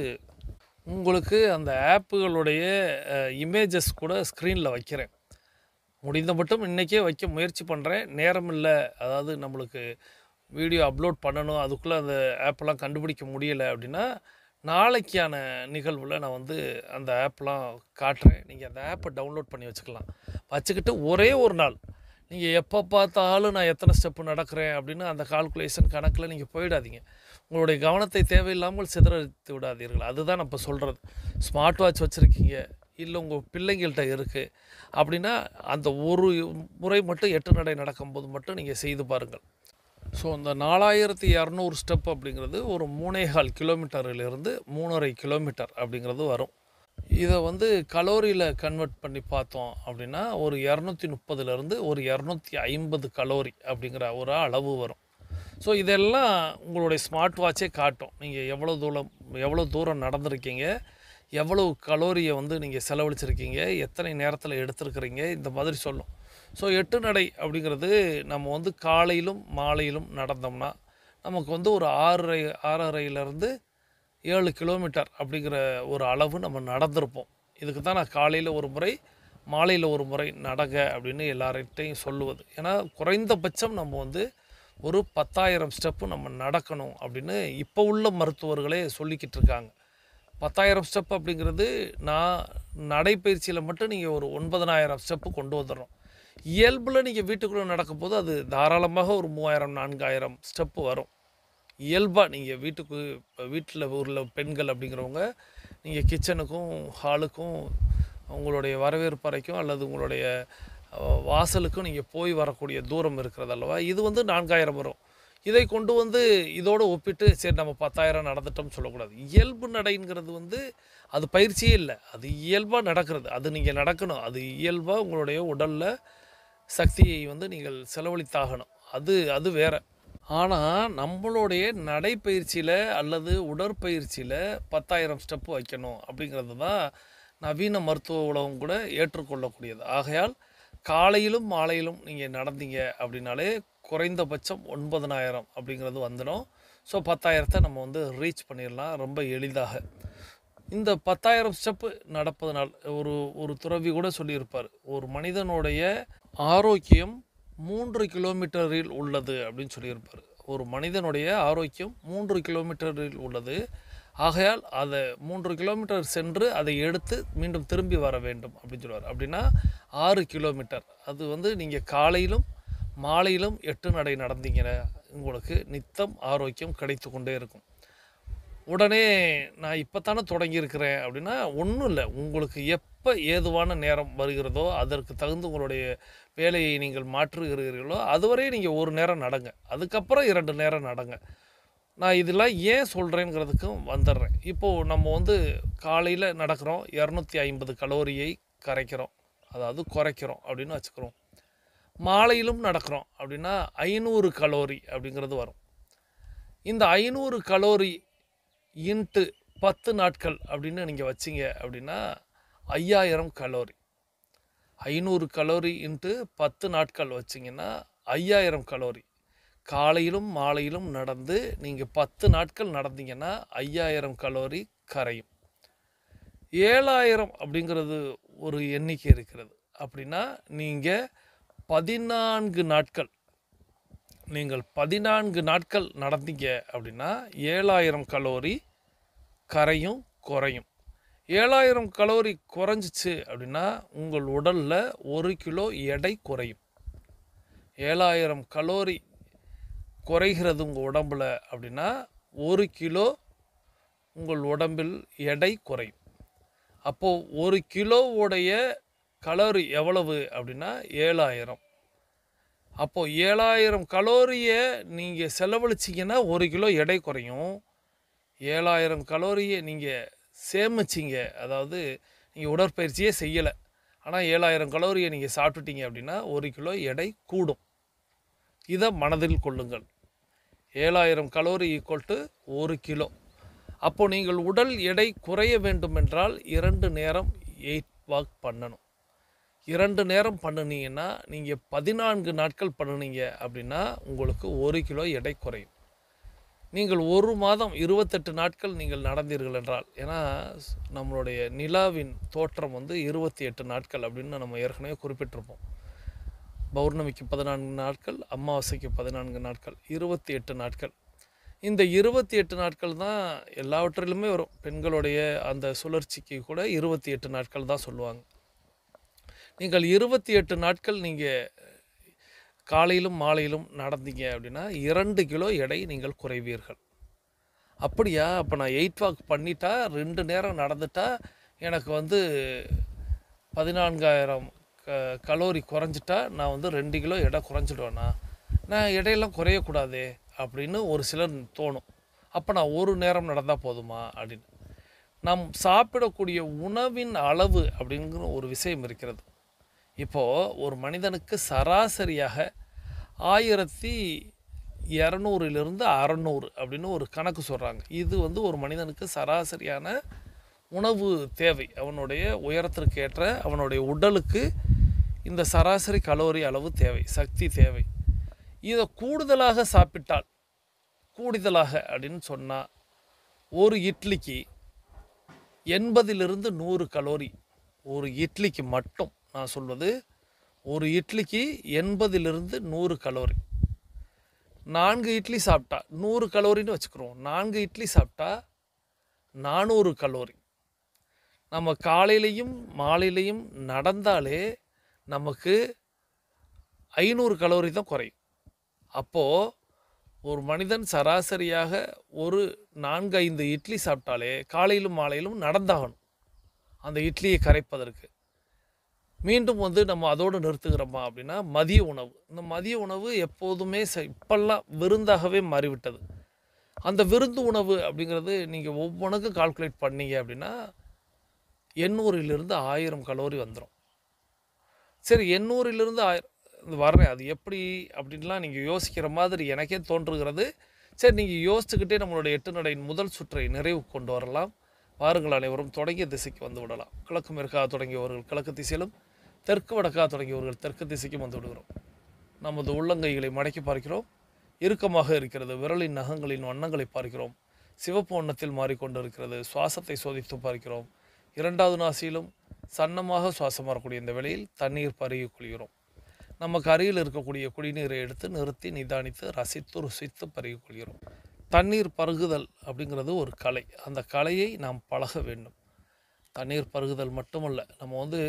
உங்களுக்கு அந்த ஆப்புகளுடைய இமேஜஸ் கூட ஸ்க்ரீனில் வைக்கிறேன். முடிந்த மட்டும் இன்றைக்கே வைக்க முயற்சி பண்ணுறேன். நேரம் இல்லை, அதாவது நம்மளுக்கு வீடியோ அப்லோட் பண்ணணும், அதுக்குள்ளே அந்த ஆப்பெல்லாம் கண்டுபிடிக்க முடியலை அப்படின்னா நாளைக்கான நிகழ்வில் நான் வந்து அந்த ஆப்லாம் காட்டுறேன். நீங்கள் அந்த ஆப்பை டவுன்லோட் பண்ணி வச்சுக்கலாம். வச்சுக்கிட்டு ஒரே ஒரு நாள் நீங்கள் எப்போ பார்த்தாலும் நான் எத்தனை ஸ்டெப்பு நடக்கிறேன் அப்படின்னு அந்த கால்குலேஷன் கணக்கில் நீங்கள் போயிடாதீங்க. உங்களுடைய கவனத்தை தேவையில்லாமல் சிதறடித்து விடாதீர்கள். அதுதான் நான் இப்போ சொல்கிறது. ஸ்மார்ட் வாட்ச் வச்சுருக்கீங்க, இல்லை உங்கள் பிள்ளைங்கள்ட்ட இருக்குது அப்படின்னா அந்த ஒரு முறை மட்டும் 8 நடை நடக்கும்போது மட்டும் நீங்கள் செய்து பாருங்கள். ஸோ இந்த 4200 ஸ்டெப் அப்படிங்கிறது ஒரு 3.25 கிலோமீட்டரிலிருந்து 3.5 கிலோமீட்டர் அப்படிங்கிறது வரும். இதை வந்து கலோரியில் கன்வெர்ட் பண்ணி பார்த்தோம் அப்படின்னா ஒரு 230லேருந்து ஒரு 250 கலோரி அப்படிங்கிற ஒரு அளவு வரும். ஸோ இதெல்லாம் உங்களுடைய ஸ்மார்ட் வாட்சே காட்டும். நீங்கள் எவ்வளோ தூரம் நடந்திருக்கீங்க, எவ்வளவு கலோரியை வந்து நீங்கள் செலவழிச்சிருக்கீங்க, எத்தனை நேரத்தில் எடுத்துருக்கிறீங்க, இந்த மாதிரி சொல்லும். ஸோ 8 நடை அப்படிங்கிறது நம்ம வந்து காலையிலும் மாலையிலும் நடந்தோம்னா நமக்கு வந்து ஒரு 6.5லேருந்து 7 கிலோமீட்டர் அப்படிங்கிற ஒரு அளவு நம்ம நடந்திருப்போம். இதுக்கு தான் நான் காலையில் ஒரு முறை மாலையில் ஒரு முறை நடங்க அப்படின்னு எல்லார்கிட்டையும் சொல்லுவது. ஏன்னா குறைந்தபட்சம் நம்ம வந்து ஒரு 10,000 ஸ்டெப்பு நம்ம நடக்கணும் அப்படின்னு இப்போ உள்ள மருத்துவர்களே சொல்லிக்கிட்டு இருக்காங்க. 10,000 ஸ்டெப் அப்படிங்கிறது நான் நடைப்பயிற்சியில் மட்டும் நீங்கள் ஒரு 9,000 ஸ்டெப்பு கொண்டு வந்துடுறோம். இயல்பில் நீங்கள் வீட்டுக்குள்ளே நடக்கும்போது அது தாராளமாக ஒரு 3,000 4,000 ஸ்டெப்பு வரும். இயல்பாக நீங்கள் வீட்டில் உள்ள பெண்கள் அப்படிங்கிறவங்க நீங்கள் கிச்சனுக்கும் ஹாலுக்கும் உங்களுடைய வரவேற்பறைக்கும் அல்லது உங்களுடைய வாசலுக்கும் நீங்கள் போய் வரக்கூடிய தூரம் இருக்கிறது அல்லவா, இது வந்து 4,000 வரும். இதை கொண்டு வந்து இதோடு ஒப்பிட்டு சரி நம்ம 10,000 நடந்துட்டோம்னு சொல்லக்கூடாது. இயல்பு நடைங்கிறது வந்து அது பயிற்சியே இல்லை, அது இயல்பாக நடக்கிறது. அது நீங்கள் நடக்கணும், அது இயல்பாக உங்களுடைய உடலில் சக்தியை வந்து நீங்கள் செலவழித்தாகணும், அது வேறு. ஆனால் நம்மளுடைய நடைப்பயிற்சியில் அல்லது உடற்பயிற்சியில் 10,000 ஸ்டெப்பு வைக்கணும் அப்படிங்கிறது தான் நவீன மருத்துவ உலகம் கூட ஏற்றுக்கொள்ளக்கூடியது. ஆகையால் காலையிலும் மாலையிலும் நீங்கள் நடந்தீங்க அப்படின்னாலே குறைந்தபட்சம் 9,000 அப்படிங்கிறது வந்துடும். ஸோ 10,000 நம்ம வந்து ரீச் பண்ணிடலாம் ரொம்ப எளிதாக. இந்த 10,000 ஸ்டெப்பு நடப்பதனால் ஒரு துறவி கூட சொல்லியிருப்பார், ஒரு மனிதனுடைய ஆரோக்கியம் 3 கிலோமீட்டரில் உள்ளது அப்படின்னு சொல்லியிருப்பார். ஒரு மனிதனுடைய ஆரோக்கியம் 3 கிலோமீட்டரில் உள்ளது. ஆகையால் அதை 3 கிலோமீட்டர் சென்று அதை எடுத்து மீண்டும் திரும்பி வர வேண்டும் அப்படின்னு சொல்லுவார். அப்படின்னா 6 கிலோமீட்டர். அது வந்து நீங்கள் காலையிலும் மாலையிலும் 8 நடை நடந்தீங்கன்னா உங்களுக்கு நித்தம் ஆரோக்கியம் கிடைத்து கொண்டே இருக்கும். உடனே நான் இப்போ தானே தொடங்கியிருக்கிறேன் அப்படின்னா ஒன்றும் இல்லை. உங்களுக்கு எப்போ ஏதுவான நேரம் வருகிறதோ அதற்கு தகுந்த உங்களுடைய வேலையை நீங்கள் மாற்றுகிறீர்களோ அதுவரை நீங்கள் ஒரு நேரம் நடங்க, அதுக்கப்புறம் 2 நேரம் நடங்க. நான் இதெல்லாம் ஏன் சொல்கிறேங்கிறதுக்கும் வந்துடுறேன். இப்போது நம்ம வந்து காலையில் நடக்கிறோம், 250 கலோரியை குறைக்கிறோம் அப்படின்னு வச்சுக்கிறோம். மாலையிலும் நடக்கிறோம் அப்படின்னா 500 கலோரி அப்படிங்கிறது வரும். இந்த 500 கலோரி இன்ட்டு 10 நாட்கள் அப்படின்னு நீங்கள் வச்சிங்க அப்படின்னா 5,000 கலோரி. 500 கலோரி இன்ட்டு 10 நாட்கள் வச்சிங்கன்னா 5,000 கலோரி. காலையிலும் மாலையிலும் நடந்து நீங்கள் 10 நாட்கள் நடந்தீங்கன்னா 5,000 கலோரி கரையும். 7,000 அப்படிங்கிறது ஒரு எண்ணிக்கை இருக்கிறது. அப்படின்னா நீங்கள் 14 நாட்கள் நடந்தீங்க அப்படின்னா 7,000 கலோரி கரையும் குறையும். 7,000 கலோரி குறைஞ்சிச்சு அப்படின்னா உங்கள் உடலில் 1 கிலோ எடை குறையும். 7,000 கலோரி குறைகிறது உங்கள் உடம்பில் அப்படின்னா 1 கிலோ உங்கள் உடம்பில் எடை குறையும். அப்போது 1 கிலோவுடைய கலோரி எவ்வளவு அப்படின்னா 7000. அப்போது 7000 கலோரியை நீங்கள் செலவழிச்சிங்கன்னா 1 கிலோ எடை குறையும். 7000 கலோரியை நீங்கள் சேமிச்சிங்க, அதாவது நீங்கள் உடற்பயிற்சியே செய்யலை, ஆனால் 7000 கலோரியை நீங்கள் சாப்பிட்டுட்டீங்க அப்படின்னா 1 கிலோ எடை கூடும். இதை மனதில் கொள்ளுங்கள். 7000 கலோரி ஈக்குவல் டு 1 கிலோ. அப்போது நீங்கள் உடல் எடை குறைய வேண்டுமென்றால் 2 நேரம் 8 வாக் பண்ணணும். 2 நேரம் பண்ணினீங்கன்னா நீங்கள் 14 நாட்கள் பண்ணினீங்க அப்படின்னா உங்களுக்கு 1 கிலோ எடை குறையும். நீங்கள் 1 மாதம் 28 நாட்கள் நீங்கள் நடந்தீர்கள் என்றால், ஏன்னா நம்மளுடைய நிலாவின் தோற்றம் 28 நாட்கள் அப்படின்னு நம்ம ஏற்கனவே குறிப்பிட்டிருப்போம். பௌர்ணமிக்கு 14 நாட்கள், அமாவாசைக்கு 14 நாட்கள், 28 நாட்கள். இந்த 28 நாட்கள் தான் எல்லாவற்றிலுமே வரும். பெண்களுடைய அந்த சுழற்சிக்கு கூட 28 நாட்கள் தான் சொல்லுவாங்க. நீங்கள் 28 நாட்கள் நீங்கள் காலையிலும் மாலையிலும் நடந்தீங்க அப்படின்னா 2 கிலோ எடை நீங்கள் குறைவீர்கள். அப்படியா? அப்போ நான் 8 வாக் பண்ணிட்டா 2 நேரம் நடந்துட்டா எனக்கு 14,000 கலோரி குறைஞ்சிட்டா நான் 2 கிலோ எடை குறைஞ்சிடுவேண்ணா, நான் எடையெல்லாம் குறையக்கூடாதே அப்படின்னு ஒரு சிலர் தோணும். அப்போ நான் 1 நேரம் நடந்தால் போதுமா அப்படின்னு. நாம் சாப்பிடக்கூடிய உணவின் அளவு அப்படிங்கிற ஒரு விஷயம் இருக்கிறது. இப்போது ஒரு மனிதனுக்கு சராசரியாக 1200 600 அப்படின்னு ஒரு கணக்கு சொல்கிறாங்க. இது ஒரு மனிதனுக்கு சராசரியான உணவு தேவை. அவனுடைய உயரத்திற்கு ஏற்ற அவனுடைய உடலுக்கு இந்த சராசரி கலோரி அளவு தேவை, சக்தி தேவை. இதை கூடுதலாக சாப்பிட்டால், கூடுதலாக அப்படின்னு சொன்னால், ஒரு இட்லிக்கு 80 100 கலோரி. ஒரு இட்லிக்கு மட்டும் நான் சொல்வது, ஒரு இட்லிக்கு 80 100 கலோரி. 4 இட்லி சாப்பிட்டா 100 கலோரின்னு வச்சுக்கிறோம். 4 இட்லி சாப்பிட்டா 400 கலோரி. நம்ம காலையிலையும் மாலையிலையும் நடந்தாலே நமக்கு 500 கலோரி தான் குறையும். அப்போது ஒரு மனிதன் சராசரியாக ஒரு 4-5 இட்லி சாப்பிட்டாலே காலையிலும் மாலையிலும் நடந்தாகணும், அந்த இட்லியை கரைப்பதற்கு. மீண்டும் நம்ம அதோடு நிறுத்துகிறோமா அப்படின்னா மதிய உணவு. இந்த மதிய உணவு எப்போதுமே இப்பெல்லாம் விருந்தாகவே மாறிவிட்டது. அந்த விருந்து உணவு அப்படிங்கிறது நீங்கள் ஒவ்வொன்றுக்கும் கால்குலேட் பண்ணீங்க அப்படின்னா 800 1000 கலோரி வந்துடும். சரி, 800 1000 வர்றேன், அது எப்படி அப்படின்லாம் நீங்கள் யோசிக்கிற மாதிரி எனக்கே தோன்றுகிறது. சரி, நீங்கள் யோசிச்சுக்கிட்டே நம்மளுடைய 8 நடையின் முதல் சுற்றை நிறைவு கொண்டு வரலாம். வாருங்கள், அனைவரும் தொடங்கிய திசைக்கு வந்து விடலாம். கிழக்கு மேற்காக தொடங்கியவர்கள் கிழக்கு திசையிலும், தெற்கு வடக்காக தொடங்கியவர்கள் தெற்கு திசைக்கும் வந்து விடுகிறோம். நமது உள்ளங்கைகளை மடக்கி பார்க்கிறோம். இறுக்கமாக இருக்கிறது. விரலின் நகங்களின் வண்ணங்களை பார்க்கிறோம். சிவப்பு வண்ணத்தில் மாறிக்கொண்டு இருக்கிறது. சுவாசத்தை சோதித்து பார்க்கிறோம். 2வது நாசியிலும் சன்னமாக சுவாசம் வரக்கூடிய இந்த வேளையில் தண்ணீர் பருகி கொள்கிறோம். நமக்கு அருகில் இருக்கக்கூடிய குடிநீரை எடுத்து நிறுத்தி நிதானித்து ரசித்து ருசித்து பருகி கொள்கிறோம். தண்ணீர் பருகுதல் அப்படிங்கிறது ஒரு கலை. அந்த கலையை நாம் பழக வேண்டும். தண்ணீர் பருகுதல் மட்டுமல்ல, நம்ம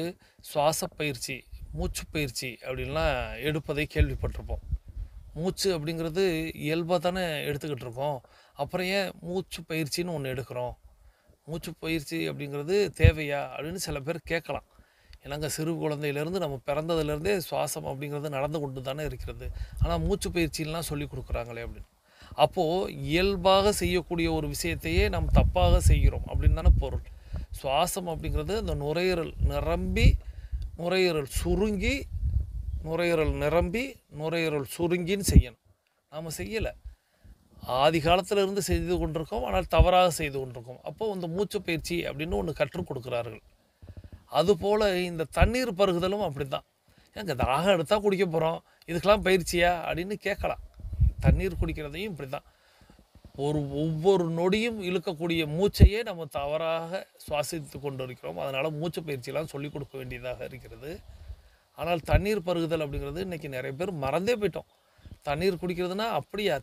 சுவாச பயிற்சி, மூச்சு பயிற்சி அப்படின்லாம் எடுப்பதை கேள்விப்பட்டிருப்போம். மூச்சு அப்படிங்கிறது இயல்பாக தானே எடுத்துக்கிட்டு இருக்கோம். அப்புறம் ஏன் மூச்சு பயிற்சின்னு ஒன்று எடுக்கிறோம்? மூச்சு பயிற்சி அப்படிங்கிறது தேவையா அப்படின்னு சில பேர் கேட்கலாம். ஏன்னாங்க, சிறு குழந்தையிலேருந்து நம்ம பிறந்ததுலேருந்தே சுவாசம் அப்படிங்கிறது நடந்து கொண்டு தானே இருக்கிறது. ஆனால் மூச்சு பயிற்சிலாம் சொல்லி கொடுக்குறாங்களே அப்படின்னு. அப்போது இயல்பாக செய்யக்கூடிய ஒரு விஷயத்தையே நாம் தப்பாக செய்கிறோம் அப்படின்னு தானே பொருள். சுவாசம் அப்படிங்கிறது அந்த நுரையீரல் நிரம்பி, நுரையீரல் சுருங்கி, நுரையீரல் நிரம்பி, நுரையீரல் சுருங்கின்னு செய்யணும். நாம் செய்யலை. ஆதி காலத்திலிருந்து செய்து கொண்டிருக்கோம், ஆனால் தவறாக செய்து கொண்டிருக்கோம். அப்போது மூச்சு பயிற்சி அப்படின்னு ஒன்று கற்றுக் கொடுக்குறார்கள். அதுபோல் இந்த தண்ணீர் பருகுதலும் அப்படி தான். ஏங்க, தாகம் எடுத்தால் குடிக்க போகிறோம், இதுக்கெல்லாம் பயிற்சியா அப்படின்னு கேட்கலாம். தண்ணீர் குடிக்கிறதையும் இப்படி தான். ஒவ்வொரு நொடியும் இழுக்கக்கூடிய மூச்சையே நம்ம தவறாக சுவாசித்து கொண்டு இருக்கிறோம். அதனால் மூச்சு பயிற்சியெல்லாம் சொல்லிக் கொடுக்க வேண்டியதாக இருக்கிறது. ஆனால் தண்ணீர் பருகுதல் அப்படிங்கிறது இன்றைக்கி நிறைய பேர் மறந்தே போயிட்டோம். தண்ணீர் குடிக்கிறதுனா அப்படியா?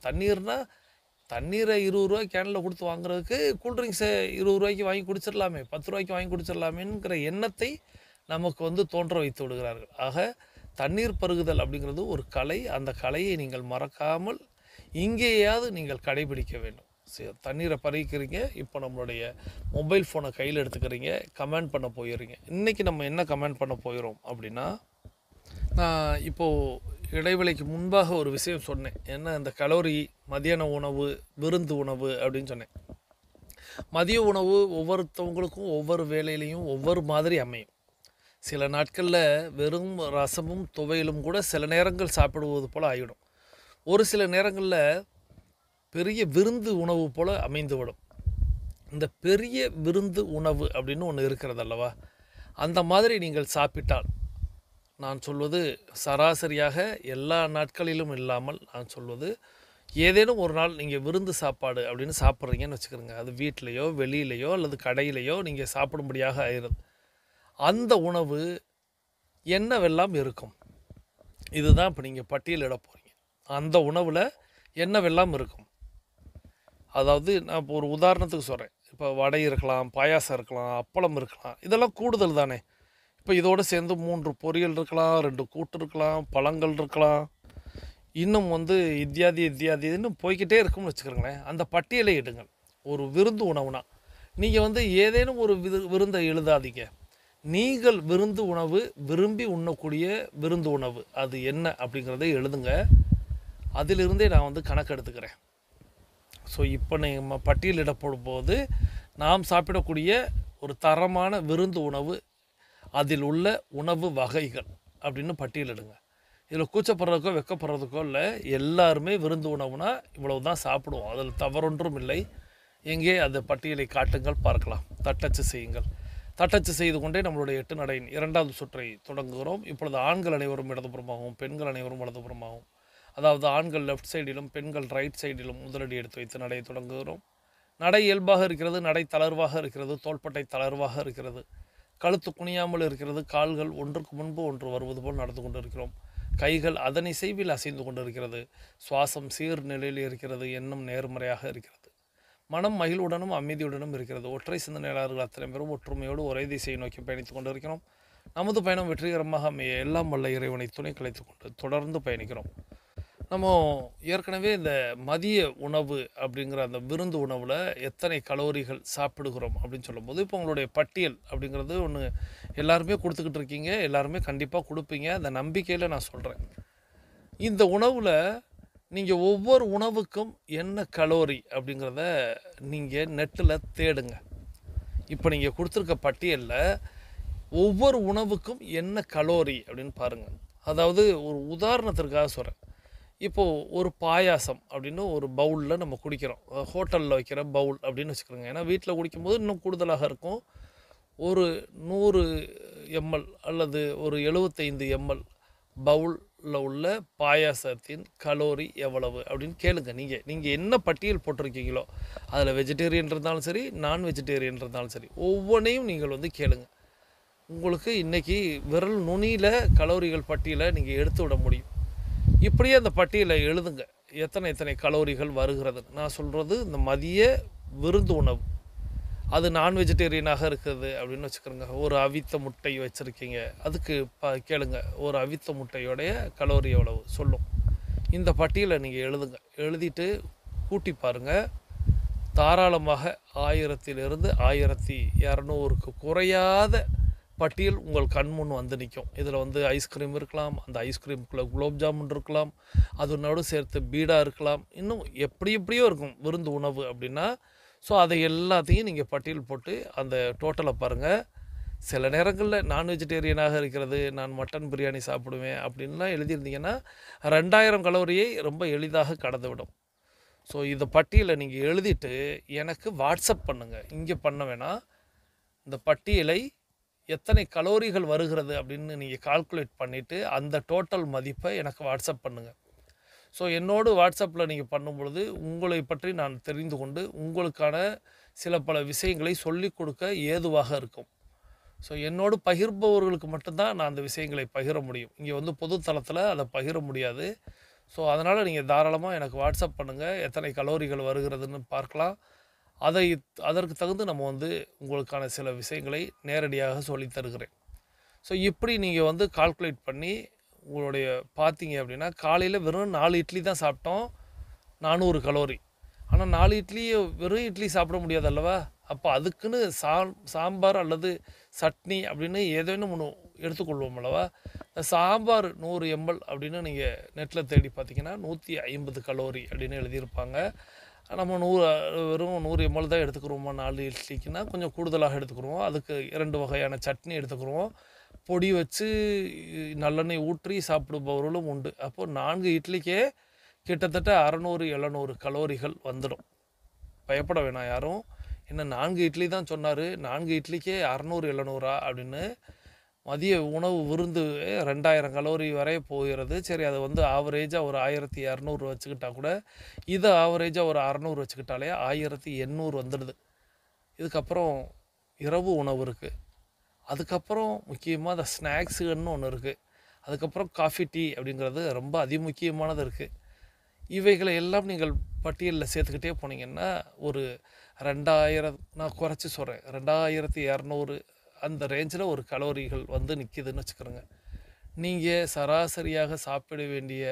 தண்ணீரை 20 ரூபா கேனில் கொடுத்து வாங்குறதுக்கு கூல்ட்ரிங்க்ஸை 20 ரூபாய்க்கு வாங்கி குடிச்சிடலாமே, 10 ரூபாய்க்கு வாங்கி குடிச்சிடலாமேங்கிற எண்ணத்தை நமக்கு தோன்ற வைத்து விடுகிறார்கள். ஆக தண்ணீர் பருகுதல் அப்படிங்கிறது ஒரு கலை. அந்த கலையை நீங்கள் மறக்காமல் இங்கேயாவது நீங்கள் கடைபிடிக்க வேண்டும். தண்ணீரை பறிக்கிறீங்க, இப்போ நம்மளுடைய மொபைல் ஃபோனை கையில் எடுத்துக்கிறீங்க, கமெண்ட் பண்ண போயிடுறீங்க. இன்றைக்கி நம்ம என்ன கமெண்ட் பண்ண போயிடும் அப்படின்னா, நான் இப்போது இடைவேளைக்கு முன்பாக ஒரு விஷயம் சொன்னேன். என்ன, இந்த கலோரி, மதியான உணவு, விருந்து உணவு அப்படின்னு சொன்னேன். மதிய உணவு ஒவ்வொருத்தவங்களுக்கும் ஒவ்வொரு வேலையிலையும் ஒவ்வொரு மாதிரி அமையும். சில நாட்களில் வெறும் ரசமும் துவையலும் கூட சில நேரங்கள் சாப்பிடுவது போல் ஆகிடும். ஒரு சில நேரங்களில் பெரிய விருந்து உணவு போல் அமைந்துவிடும். இந்த பெரிய விருந்து உணவு அப்படின்னு ஒன்று இருக்கிறது அல்லவா, அந்த மாதிரி நீங்கள் சாப்பிட்டால், நான் சொல்வது சராசரியாக எல்லா நாட்களிலும் இல்லாமல் நான் சொல்வது, ஏதேனும் ஒரு நாள் நீங்கள் விருந்து சாப்பாடு அப்படின்னு சாப்பிட்றீங்கன்னு வச்சுக்கிறோங்க. அது வீட்டிலையோ வெளியிலையோ அல்லது கடையிலையோ நீங்கள் சாப்பிடும்படியாக ஆயிடுது. அந்த உணவு என்னவெல்லாம் இருக்கும், இதுதான் இப்போ நீங்கள் பட்டியலிட போகிறீங்க. அந்த உணவில் என்னவெல்லாம் இருக்கும், அதாவது நான் இப்போ ஒரு உதாரணத்துக்கு சொல்கிறேன். இப்போ வடை இருக்கலாம், பாயாசம் இருக்கலாம், அப்பளம் இருக்கலாம், இதெல்லாம் கூடுதல் தானே. இப்போ இதோடு சேர்ந்து 3 பொரியல் இருக்கலாம், 2 கூட்டு இருக்கலாம், பழங்கள் இருக்கலாம், இன்னும் இத்தியாதின்னு போய்கிட்டே இருக்கும்னு வச்சுக்கிறோங்களேன். அந்த பட்டியலை இடுங்கள். ஒரு விருந்து உணவுனா நீங்கள் ஏதேனும் ஒரு விருந்தை எழுதாதீங்க. நீங்கள் விருந்து உணவு, விரும்பி உண்ணக்கூடிய விருந்து உணவு அது என்ன அப்படிங்கிறத எழுதுங்க. அதிலிருந்தே நான் கணக்கு எடுத்துக்கிறேன். ஸோ இப்போ நம்ம பட்டியலிடப்படும் போது நாம் சாப்பிடக்கூடிய ஒரு தரமான விருந்து உணவு, அதில் உள்ள உணவு வகைகள் அப்படின்னு பட்டியலிடுங்க. இதில் கூச்சப்படுறதுக்கோ வெக்கப்படுறதுக்கோ இல்லை. எல்லாருமே விருந்து உணவுனா இவ்வளவு தான் சாப்பிடுவோம், அதில் தவறொன்றும் இல்லை. எங்கே அந்த பட்டியலை காட்டுங்கள், பார்க்கலாம். தட்டச்சு செய்யுங்கள். தட்டச்சு செய்து கொண்டே நம்மளுடைய 8 நடையின் 2வது சுற்றை தொடங்குகிறோம். இப்பொழுது ஆண்கள் அனைவரும் இடதுபுறமாகவும் பெண்கள் அனைவரும் வலதுபுறமாகவும், அதாவது ஆண்கள் லெஃப்ட் சைடிலும் பெண்கள் ரைட் சைடிலும் முதலடி எடுத்து வைத்து நடையை தொடங்குகிறோம். நடை இயல்பாக இருக்கிறது, நடை தளர்வாக இருக்கிறது, தோள்பட்டை தளர்வாக இருக்கிறது, கழுத்து குனியாமல் இருக்கிறது, கால்கள் ஒன்றுக்கு முன்பு ஒன்று வருவது போல் நடந்து கொண்டு இருக்கிறோம். கைகள் அதனை செய்வில் அசைந்து கொண்டு இருக்கிறது. சுவாசம் சீர் நிலையில் இருக்கிறது. எண்ணம் நேர்மறையாக இருக்கிறது. மனம் மகிழ்வுடனும் அமைதியுடனும் இருக்கிறது. ஒற்றை சிந்தனையாளர்கள் அத்தனை பேரும் ஒற்றுமையோடு ஒரே திசையை நோக்கி பயணித்து கொண்டு இருக்கிறோம். நமது பயணம் வெற்றிகரமாக அமைய எல்லாம் வல்ல இறைவனை துணை கலைத்து கொண்டு தொடர்ந்து பயணிக்கிறோம். நம்ம ஏற்கனவே இந்த மதிய உணவு அப்படிங்கிற அந்த விருந்து உணவில் எத்தனை கலோரிகள் சாப்பிடுகிறோம் அப்படின்னு சொல்லும்போது, இப்போ உங்களுடைய பட்டியல் அப்படிங்கிறது ஒன்று எல்லாருமே கொடுத்துக்கிட்டு இருக்கீங்க. எல்லாருமே கண்டிப்பாக கொடுப்பீங்க, அந்த நம்பிக்கையில் நான் சொல்கிறேன். இந்த உணவில் நீங்கள் ஒவ்வொரு உணவுக்கும் என்ன கலோரி அப்படிங்கிறத நீங்கள் நெட்டில் தேடுங்க. இப்போ நீங்கள் கொடுத்துருக்க பட்டியலில் ஒவ்வொரு உணவுக்கும் என்ன கலோரி அப்படின்னு பாருங்கள். அதாவது ஒரு உதாரணத்திற்காக சொல்கிறேன். இப்போது ஒரு பாயாசம் அப்படின்னு ஒரு பவுலில் நம்ம குடிக்கிறோம். ஹோட்டலில் வைக்கிற பவுல் அப்படின்னு வச்சுக்கிறோங்க. ஏன்னா வீட்டில் குடிக்கும்போது இன்னும் கூடுதலாக இருக்கும். ஒரு 100 ml அல்லது ஒரு 75 ml பவுலில் உள்ள பாயாசத்தின் கலோரி எவ்வளவு அப்படின்னு கேளுங்க. நீங்கள் என்ன பட்டியல் போட்டிருக்கீங்களோ, அதில் வெஜிடேரியன் இருந்தாலும் சரி, நான் வெஜிடேரியன் இருந்தாலும் சரி, ஒவ்வொன்றையும் நீங்கள் கேளுங்க. உங்களுக்கு இன்றைக்கி விரல் நுனியில் கலோரிகள் பட்டியலை நீங்கள் எடுத்து விட முடியும். இப்படியே அந்த பட்டியலை எழுதுங்க, எத்தனை கலோரிகள் வருகிறது. நான் சொல்கிறது இந்த மதிய விருந்து உணவு, அது நான் வெஜிடேரியனாக இருக்குது அப்படின்னு வச்சுக்கிறோங்க. ஒரு அவித்த முட்டை வச்சுருக்கீங்க, அதுக்கு கேளுங்க, ஒரு அவித்த முட்டையோடைய கலோரி எவ்வளவு சொல்லும். இந்த பட்டியலை நீங்கள் எழுதுங்க. எழுதிட்டு கூட்டி பாருங்கள். தாராளமாக 1000 1200க்கு குறையாத பட்டியல் உங்கள் கண்முன் நிற்கும். இதில் ஐஸ்கிரீம் இருக்கலாம், அந்த ஐஸ்கிரீமுக்குள்ளே குலோப் ஜாமுன் இருக்கலாம், அதனோடு சேர்த்து பீடா இருக்கலாம், இன்னும் எப்படியோ இருக்கும் விருந்து உணவு அப்படின்னா. ஸோ அதை எல்லாத்தையும் நீங்கள் பட்டியல் போட்டு அந்த டோட்டலை பாருங்கள். சில நேரங்களில் நான் வெஜிடேரியனாக இருக்கிறது, நான் மட்டன் பிரியாணி சாப்பிடுவேன் அப்படின்லாம் எழுதியிருந்தீங்கன்னா 2000 கலோரியை ரொம்ப எளிதாக கடந்து விடும். ஸோ இந்த பட்டியலை நீங்கள் எழுதிட்டு எனக்கு வாட்ஸ்அப் பண்ணுங்கள். இங்கே பண்ண வேணாம். இந்த பட்டியலை எத்தனை கலோரிகள் வருகிறது அப்படின்னு நீங்கள் கால்குலேட் பண்ணிவிட்டு அந்த டோட்டல் மதிப்பை எனக்கு வாட்ஸ்அப் பண்ணுங்கள். ஸோ என்னோடு வாட்ஸ்அப்பில் நீங்கள் பண்ணும்பொழுது உங்களை பற்றி நான் தெரிந்து கொண்டு உங்களுக்கான சில பல விஷயங்களை சொல்லிக் கொடுக்க ஏதுவாக இருக்கும். ஸோ என்னோடு பகிர்பவர்களுக்கு மட்டும்தான் நான் அந்த விஷயங்களை பகிர முடியும். இங்கே பொது தளத்தில் அதை பகிர முடியாது. ஸோ அதனால் நீங்கள் தாராளமாக எனக்கு வாட்ஸ்அப் பண்ணுங்கள். எத்தனை கலோரிகள் வருகிறதுன்னு பார்க்கலாம். அதற்கு தகுந்து நம்ம உங்களுக்கான சில விஷயங்களை நேரடியாக சொல்லித் தருகிறேன். ஸோ இப்படி நீங்கள் கால்குலேட் பண்ணி உங்களுடைய பார்த்தீங்க அப்படின்னா, காலையில் வெறும் 4 இட்லி தான் சாப்பிட்டோம், 400 கலோரி. ஆனால் 4 இட்லியை வெறும் இட்லி சாப்பிட முடியாது அல்லவா? அப்போ அதுக்குன்னு சாம்பார் அல்லது சட்னி அப்படின்னு ஏதேனும் ஒன்று எடுத்துக்கொள்வோம் அல்லவா? சாம்பார் 100 ml அப்படின்னு நீங்கள் நெட்டில் தேடி பார்த்தீங்கன்னா 150 கலோரி அப்படின்னு எழுதியிருப்பாங்க. நம்ம வெறும் 100 ml தான் எடுத்துக்கிறோமா 4 இட்லிக்குன்னா கொஞ்சம் கூடுதலாக எடுத்துக்கிறோம். அதுக்கு 2 வகையான சட்னி எடுத்துக்கிறோம். பொடி வச்சு நல்லெண்ணெய் ஊற்றி சாப்பிடுபவர்களும் உண்டு. அப்போ 4 இட்லிக்கே கிட்டத்தட்ட 600-700 கலோரிகள் வந்துடும். பயப்பட வேணாம் யாரும். என்ன 4 இட்லி தான் சொன்னார், 4 இட்லிக்கே 600-700 அப்படின்னு. மதிய உணவு விருந்து 2000 கலோரி வரை போகிறது. சரி, அதை வந்து ஆவரேஜாக ஒரு 1200 வச்சுக்கிட்டா கூட, இதை ஆவரேஜாக ஒரு 600 வச்சுக்கிட்டாலே 1800 வந்துடுது. இதுக்கப்புறம் இரவு உணவு இருக்குது. அதுக்கப்புறம் முக்கியமாக அந்த ஸ்நாக்ஸுன்னு ஒன்று இருக்குது. அதுக்கப்புறம் காஃபி, டீ அப்படிங்கிறது ரொம்ப அதிமுக்கியமானது இருக்குது. இவைகளை எல்லாம் நீங்கள் பட்டியலில் சேர்த்துக்கிட்டே போனீங்கன்னா ஒரு 2000, நான் குறைச்சி சொல்கிறேன், 2200 அந்த ரேஞ்சில் ஒரு கலோரிகள் வந்து நிற்கிதுன்னு வச்சுக்கிறோங்க. நீங்கள் சராசரியாக சாப்பிட வேண்டிய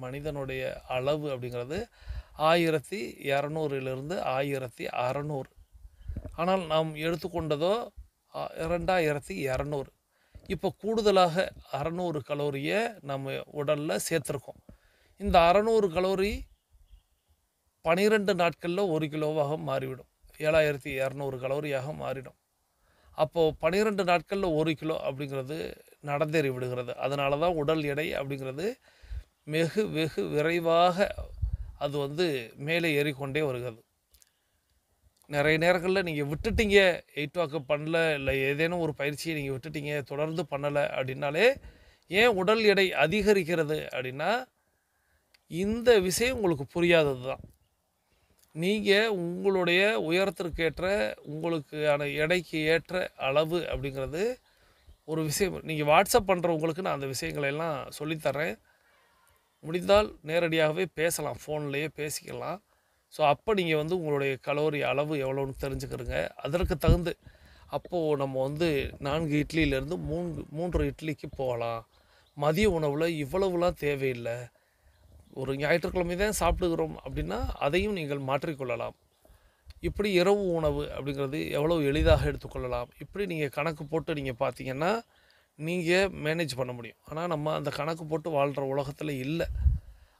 மனிதனுடைய அளவு அப்படிங்கிறது 1200லிருந்து 1600. ஆனால் நாம் எடுத்துக்கொண்டதோ 2200. இப்போ கூடுதலாக 600 கலோரியை நம்ம உடலில் சேர்த்துருக்கோம். இந்த 600 கலோரி 12 நாட்களில் 1 கிலோவாக மாறிவிடும். 7200 கலோரியாக மாறிடும். அப்போது 12 நாட்களில் 1 கிலோ அப்படிங்கிறது நடந்தேறி விடுகிறது. அதனால தான் உடல் எடை அப்படிங்கிறது வெகு விரைவாக அது வந்து மேலே ஏறிக்கொண்டே வருகிறது. நிறைய நேரங்களில் நீங்கள் விட்டுட்டீங்க, 8 வாக்கு பண்ணல, இல்லை ஏதேனும் ஒரு பயிற்சியை நீங்கள் விட்டுட்டீங்க, தொடர்ந்து பண்ணலை அப்படின்னாலே ஏன் உடல் எடை அதிகரிக்கிறது அப்படின்னா இந்த விஷயம் உங்களுக்கு புரியாதது தான். நீங்கள் உங்களுடைய உயரத்திற்கு ஏற்ற உங்களுக்கான எடைக்கு ஏற்ற அளவு அப்படிங்கிறது ஒரு விஷயம். நீங்கள் வாட்ஸ்அப் பண்ணுறவங்களுக்கு நான் அந்த விஷயங்களெல்லாம் சொல்லித்தரேன். முடிந்தால் நேரடியாகவே பேசலாம், ஃபோன்லேயே பேசிக்கலாம். ஸோ அப்போ நீங்கள் வந்து உங்களுடைய கலோரி அளவு எவ்வளோன்னு தெரிஞ்சுக்கிறங்க. அதற்கு தகுந்து அப்போது நம்ம வந்து 4 இட்லியிலேருந்து 3 இட்லிக்கு போகலாம். மதிய உணவில் இவ்வளவுலாம் தேவையில்லை. ஒரு ஞாயிற்றுக்கிழமை தான் சாப்பிடுகிறோம் அப்படின்னா அதையும் நீங்கள் மாற்றிக்கொள்ளலாம். இப்படி இரவு உணவு அப்படிங்கிறது எவ்வளோ எளிதாக எடுத்துக்கொள்ளலாம். இப்படி நீங்கள் கணக்கு போட்டு நீங்கள் பார்த்தீங்கன்னா நீங்கள் மேனேஜ் பண்ண முடியும். ஆனால் நம்ம அந்த கணக்கு போட்டு வாழ்கிற உலகத்தில் இல்லை.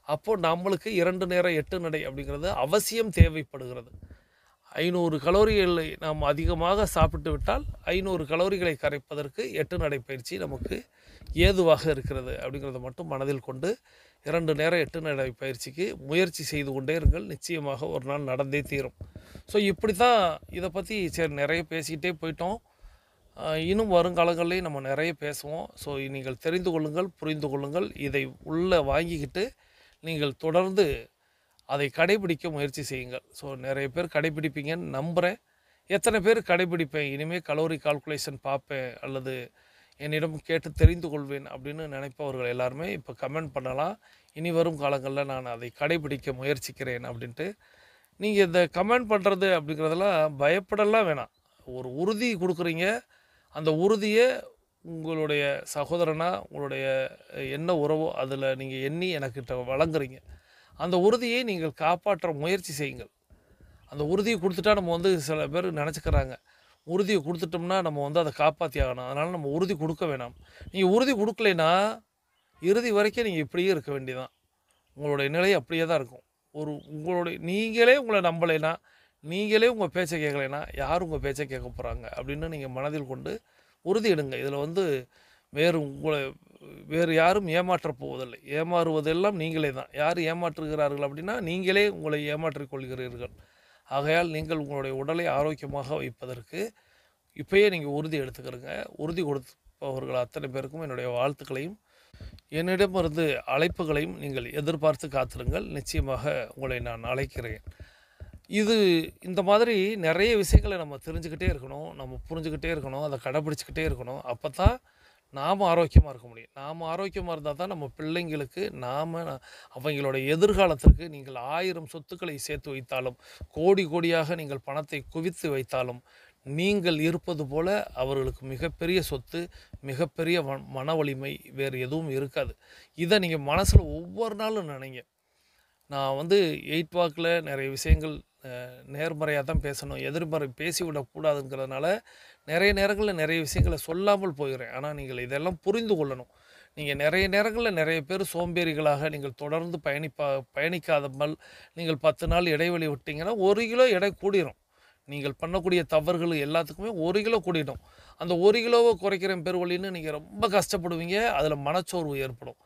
அப்போது நம்மளுக்கு 2 நேர 8 நடை அப்படிங்கிறது அவசியம் தேவைப்படுகிறது. 500 கலோரிகளை நாம் அதிகமாக சாப்பிட்டு விட்டால் 500 கலோரிகளை கரைப்பதற்கு 8 நடை பயிற்சி நமக்கு ஏதுவாக இருக்கிறது அப்படிங்கிறத மட்டும் மனதில் கொண்டு 2 நேர 8 நடை பயிற்சிக்கு முயற்சி செய்து கொண்டே இருங்கள். நிச்சயமாக ஒரு நாள் நடந்தே தீரும். ஸோ இப்படி தான் இதை பற்றி சரி நிறைய பேசிக்கிட்டே போயிட்டோம். இன்னும் வருங்காலங்கள்லேயும் நம்ம நிறைய பேசுவோம். ஸோ நீங்கள் தெரிந்து கொள்ளுங்கள், புரிந்து கொள்ளுங்கள். இதை உள்ளே வாங்கிக்கிட்டு நீங்கள் தொடர்ந்து அதை கடைபிடிக்க முயற்சி செய்யுங்கள். ஸோ நிறைய பேர் கடைபிடிப்பீங்கன்னு நம்புகிறேன். எத்தனை பேர் கடைபிடிப்பேன், இனிமேல் கலோரி கால்குலேஷன் பார்ப்பேன் அல்லது என்னிடம் கேட்டு தெரிந்து கொள்வேன் அப்படின்னு நினைப்பவர்கள் எல்லாருமே இப்போ கமெண்ட் பண்ணலாம். இனி வரும் காலங்களில் நான் அதை கடைபிடிக்க முயற்சிக்கிறேன் அப்படின்ட்டு. நீங்கள் இந்த கமெண்ட் பண்ணுறது அப்படிங்கிறதெல்லாம் பயப்படலாம் வேணாம். ஒரு உறுதி கொடுக்குறீங்க. அந்த உறுதியை உங்களுடைய சகோதரனா உங்களுடைய என்ன உறவோ அதில் நீங்கள் எண்ணி எனக்கிட்ட வழங்குறீங்க. அந்த உறுதியை நீங்கள் காப்பாற்ற முயற்சி செய்யுங்கள். அந்த உறுதியை கொடுத்துட்டா நம்ம வந்து சில பேர் நினச்சிக்கிறாங்க, உறுதியை கொடுத்துட்டோம்னா நம்ம வந்து அதை காப்பாற்றி ஆகணும், அதனால் நம்ம உறுதி கொடுக்க வேணாம். நீங்கள் உறுதி கொடுக்கலைன்னா இறுதி வரைக்கும் நீங்கள் இப்படியே இருக்க வேண்டியதான். உங்களுடைய நிலை அப்படியே தான் இருக்கும். நீங்களே உங்களை நம்பலைன்னா, நீங்களே உங்கள் பேச்சை கேட்கலைன்னா யார் உங்கள் பேச்சை கேட்க போகிறாங்க அப்படின்னு நீங்கள் மனதில் கொண்டு உறுதி எடுங்க. இதில் வந்து வேறு யாரும் ஏமாற்றப் போவதில்லை. ஏமாறுவதெல்லாம் நீங்களே தான். யார் ஏமாற்றுகிறார்கள் அப்படின்னா நீங்களே உங்களை ஏமாற்றிக் கொள்கிறீர்கள். ஆகையால் நீங்கள் உங்களுடைய உடலை ஆரோக்கியமாக வைப்பதற்கு இப்போயே நீங்கள் உறுதி எடுத்துக்கிறங்க. உறுதி கொடுப்பவர்கள் அத்தனை பேருக்கும் என்னுடைய வாழ்த்துக்களையும் என்னிடமிருந்து அழைப்புகளையும் நீங்கள் எதிர்பார்த்து காத்திருங்கள். நிச்சயமாக உங்களை நான் அழைக்கிறேன். இந்த மாதிரி நிறைய விஷயங்களை நம்ம தெரிஞ்சுக்கிட்டே இருக்கணும், நம்ம புரிஞ்சுக்கிட்டே இருக்கணும், அதை கடைப்பிடிச்சிக்கிட்டே இருக்கணும். அப்போ தான் நாம் ஆரோக்கியமாக இருக்க முடியும். நாம் ஆரோக்கியமாக இருந்தால் தான் நம்ம பிள்ளைங்களுக்கு அவங்களோட எதிர்காலத்திற்கு நீங்கள் 1000 சொத்துக்களை சேர்த்து வைத்தாலும், கோடியாக நீங்கள் பணத்தை குவித்து வைத்தாலும், நீங்கள் இருப்பது போல அவர்களுக்கு மிகப்பெரிய சொத்து, மிகப்பெரிய மன வலிமை வேறு எதுவும் இருக்காது. இதை நீங்கள் மனசில் ஒவ்வொரு நாளும் நினைங்க. நான் வந்து 8 வாக்கில் நிறைய விஷயங்கள் நேர்மறையாக தான் பேசணும், எதிர்மறை பேசிவிடக்கூடாதுங்கிறதுனால நிறைய நேரங்களில் நிறைய விஷயங்களை சொல்லாமல் போகிறேன். ஆனால் நீங்கள் இதெல்லாம் புரிந்து கொள்ளணும். நீங்கள் நிறைய நேரங்களில் நிறைய பேர் சோம்பேறிகளாக நீங்கள் தொடர்ந்து பயணிக்காதமல் நீங்கள் 10 நாள் இடைவெளி விட்டிங்கன்னா 1 கிலோ எடை கூடிரும். நீங்கள் பண்ணக்கூடிய தவறுகள் எல்லாத்துக்குமே 1 கிலோ கூடிடும். அந்த 1 கிலோவை குறைக்கிறேன் பெருவழின்னு நீங்கள் ரொம்ப கஷ்டப்படுவீங்க. அதில் மனச்சோர்வு ஏற்படும்.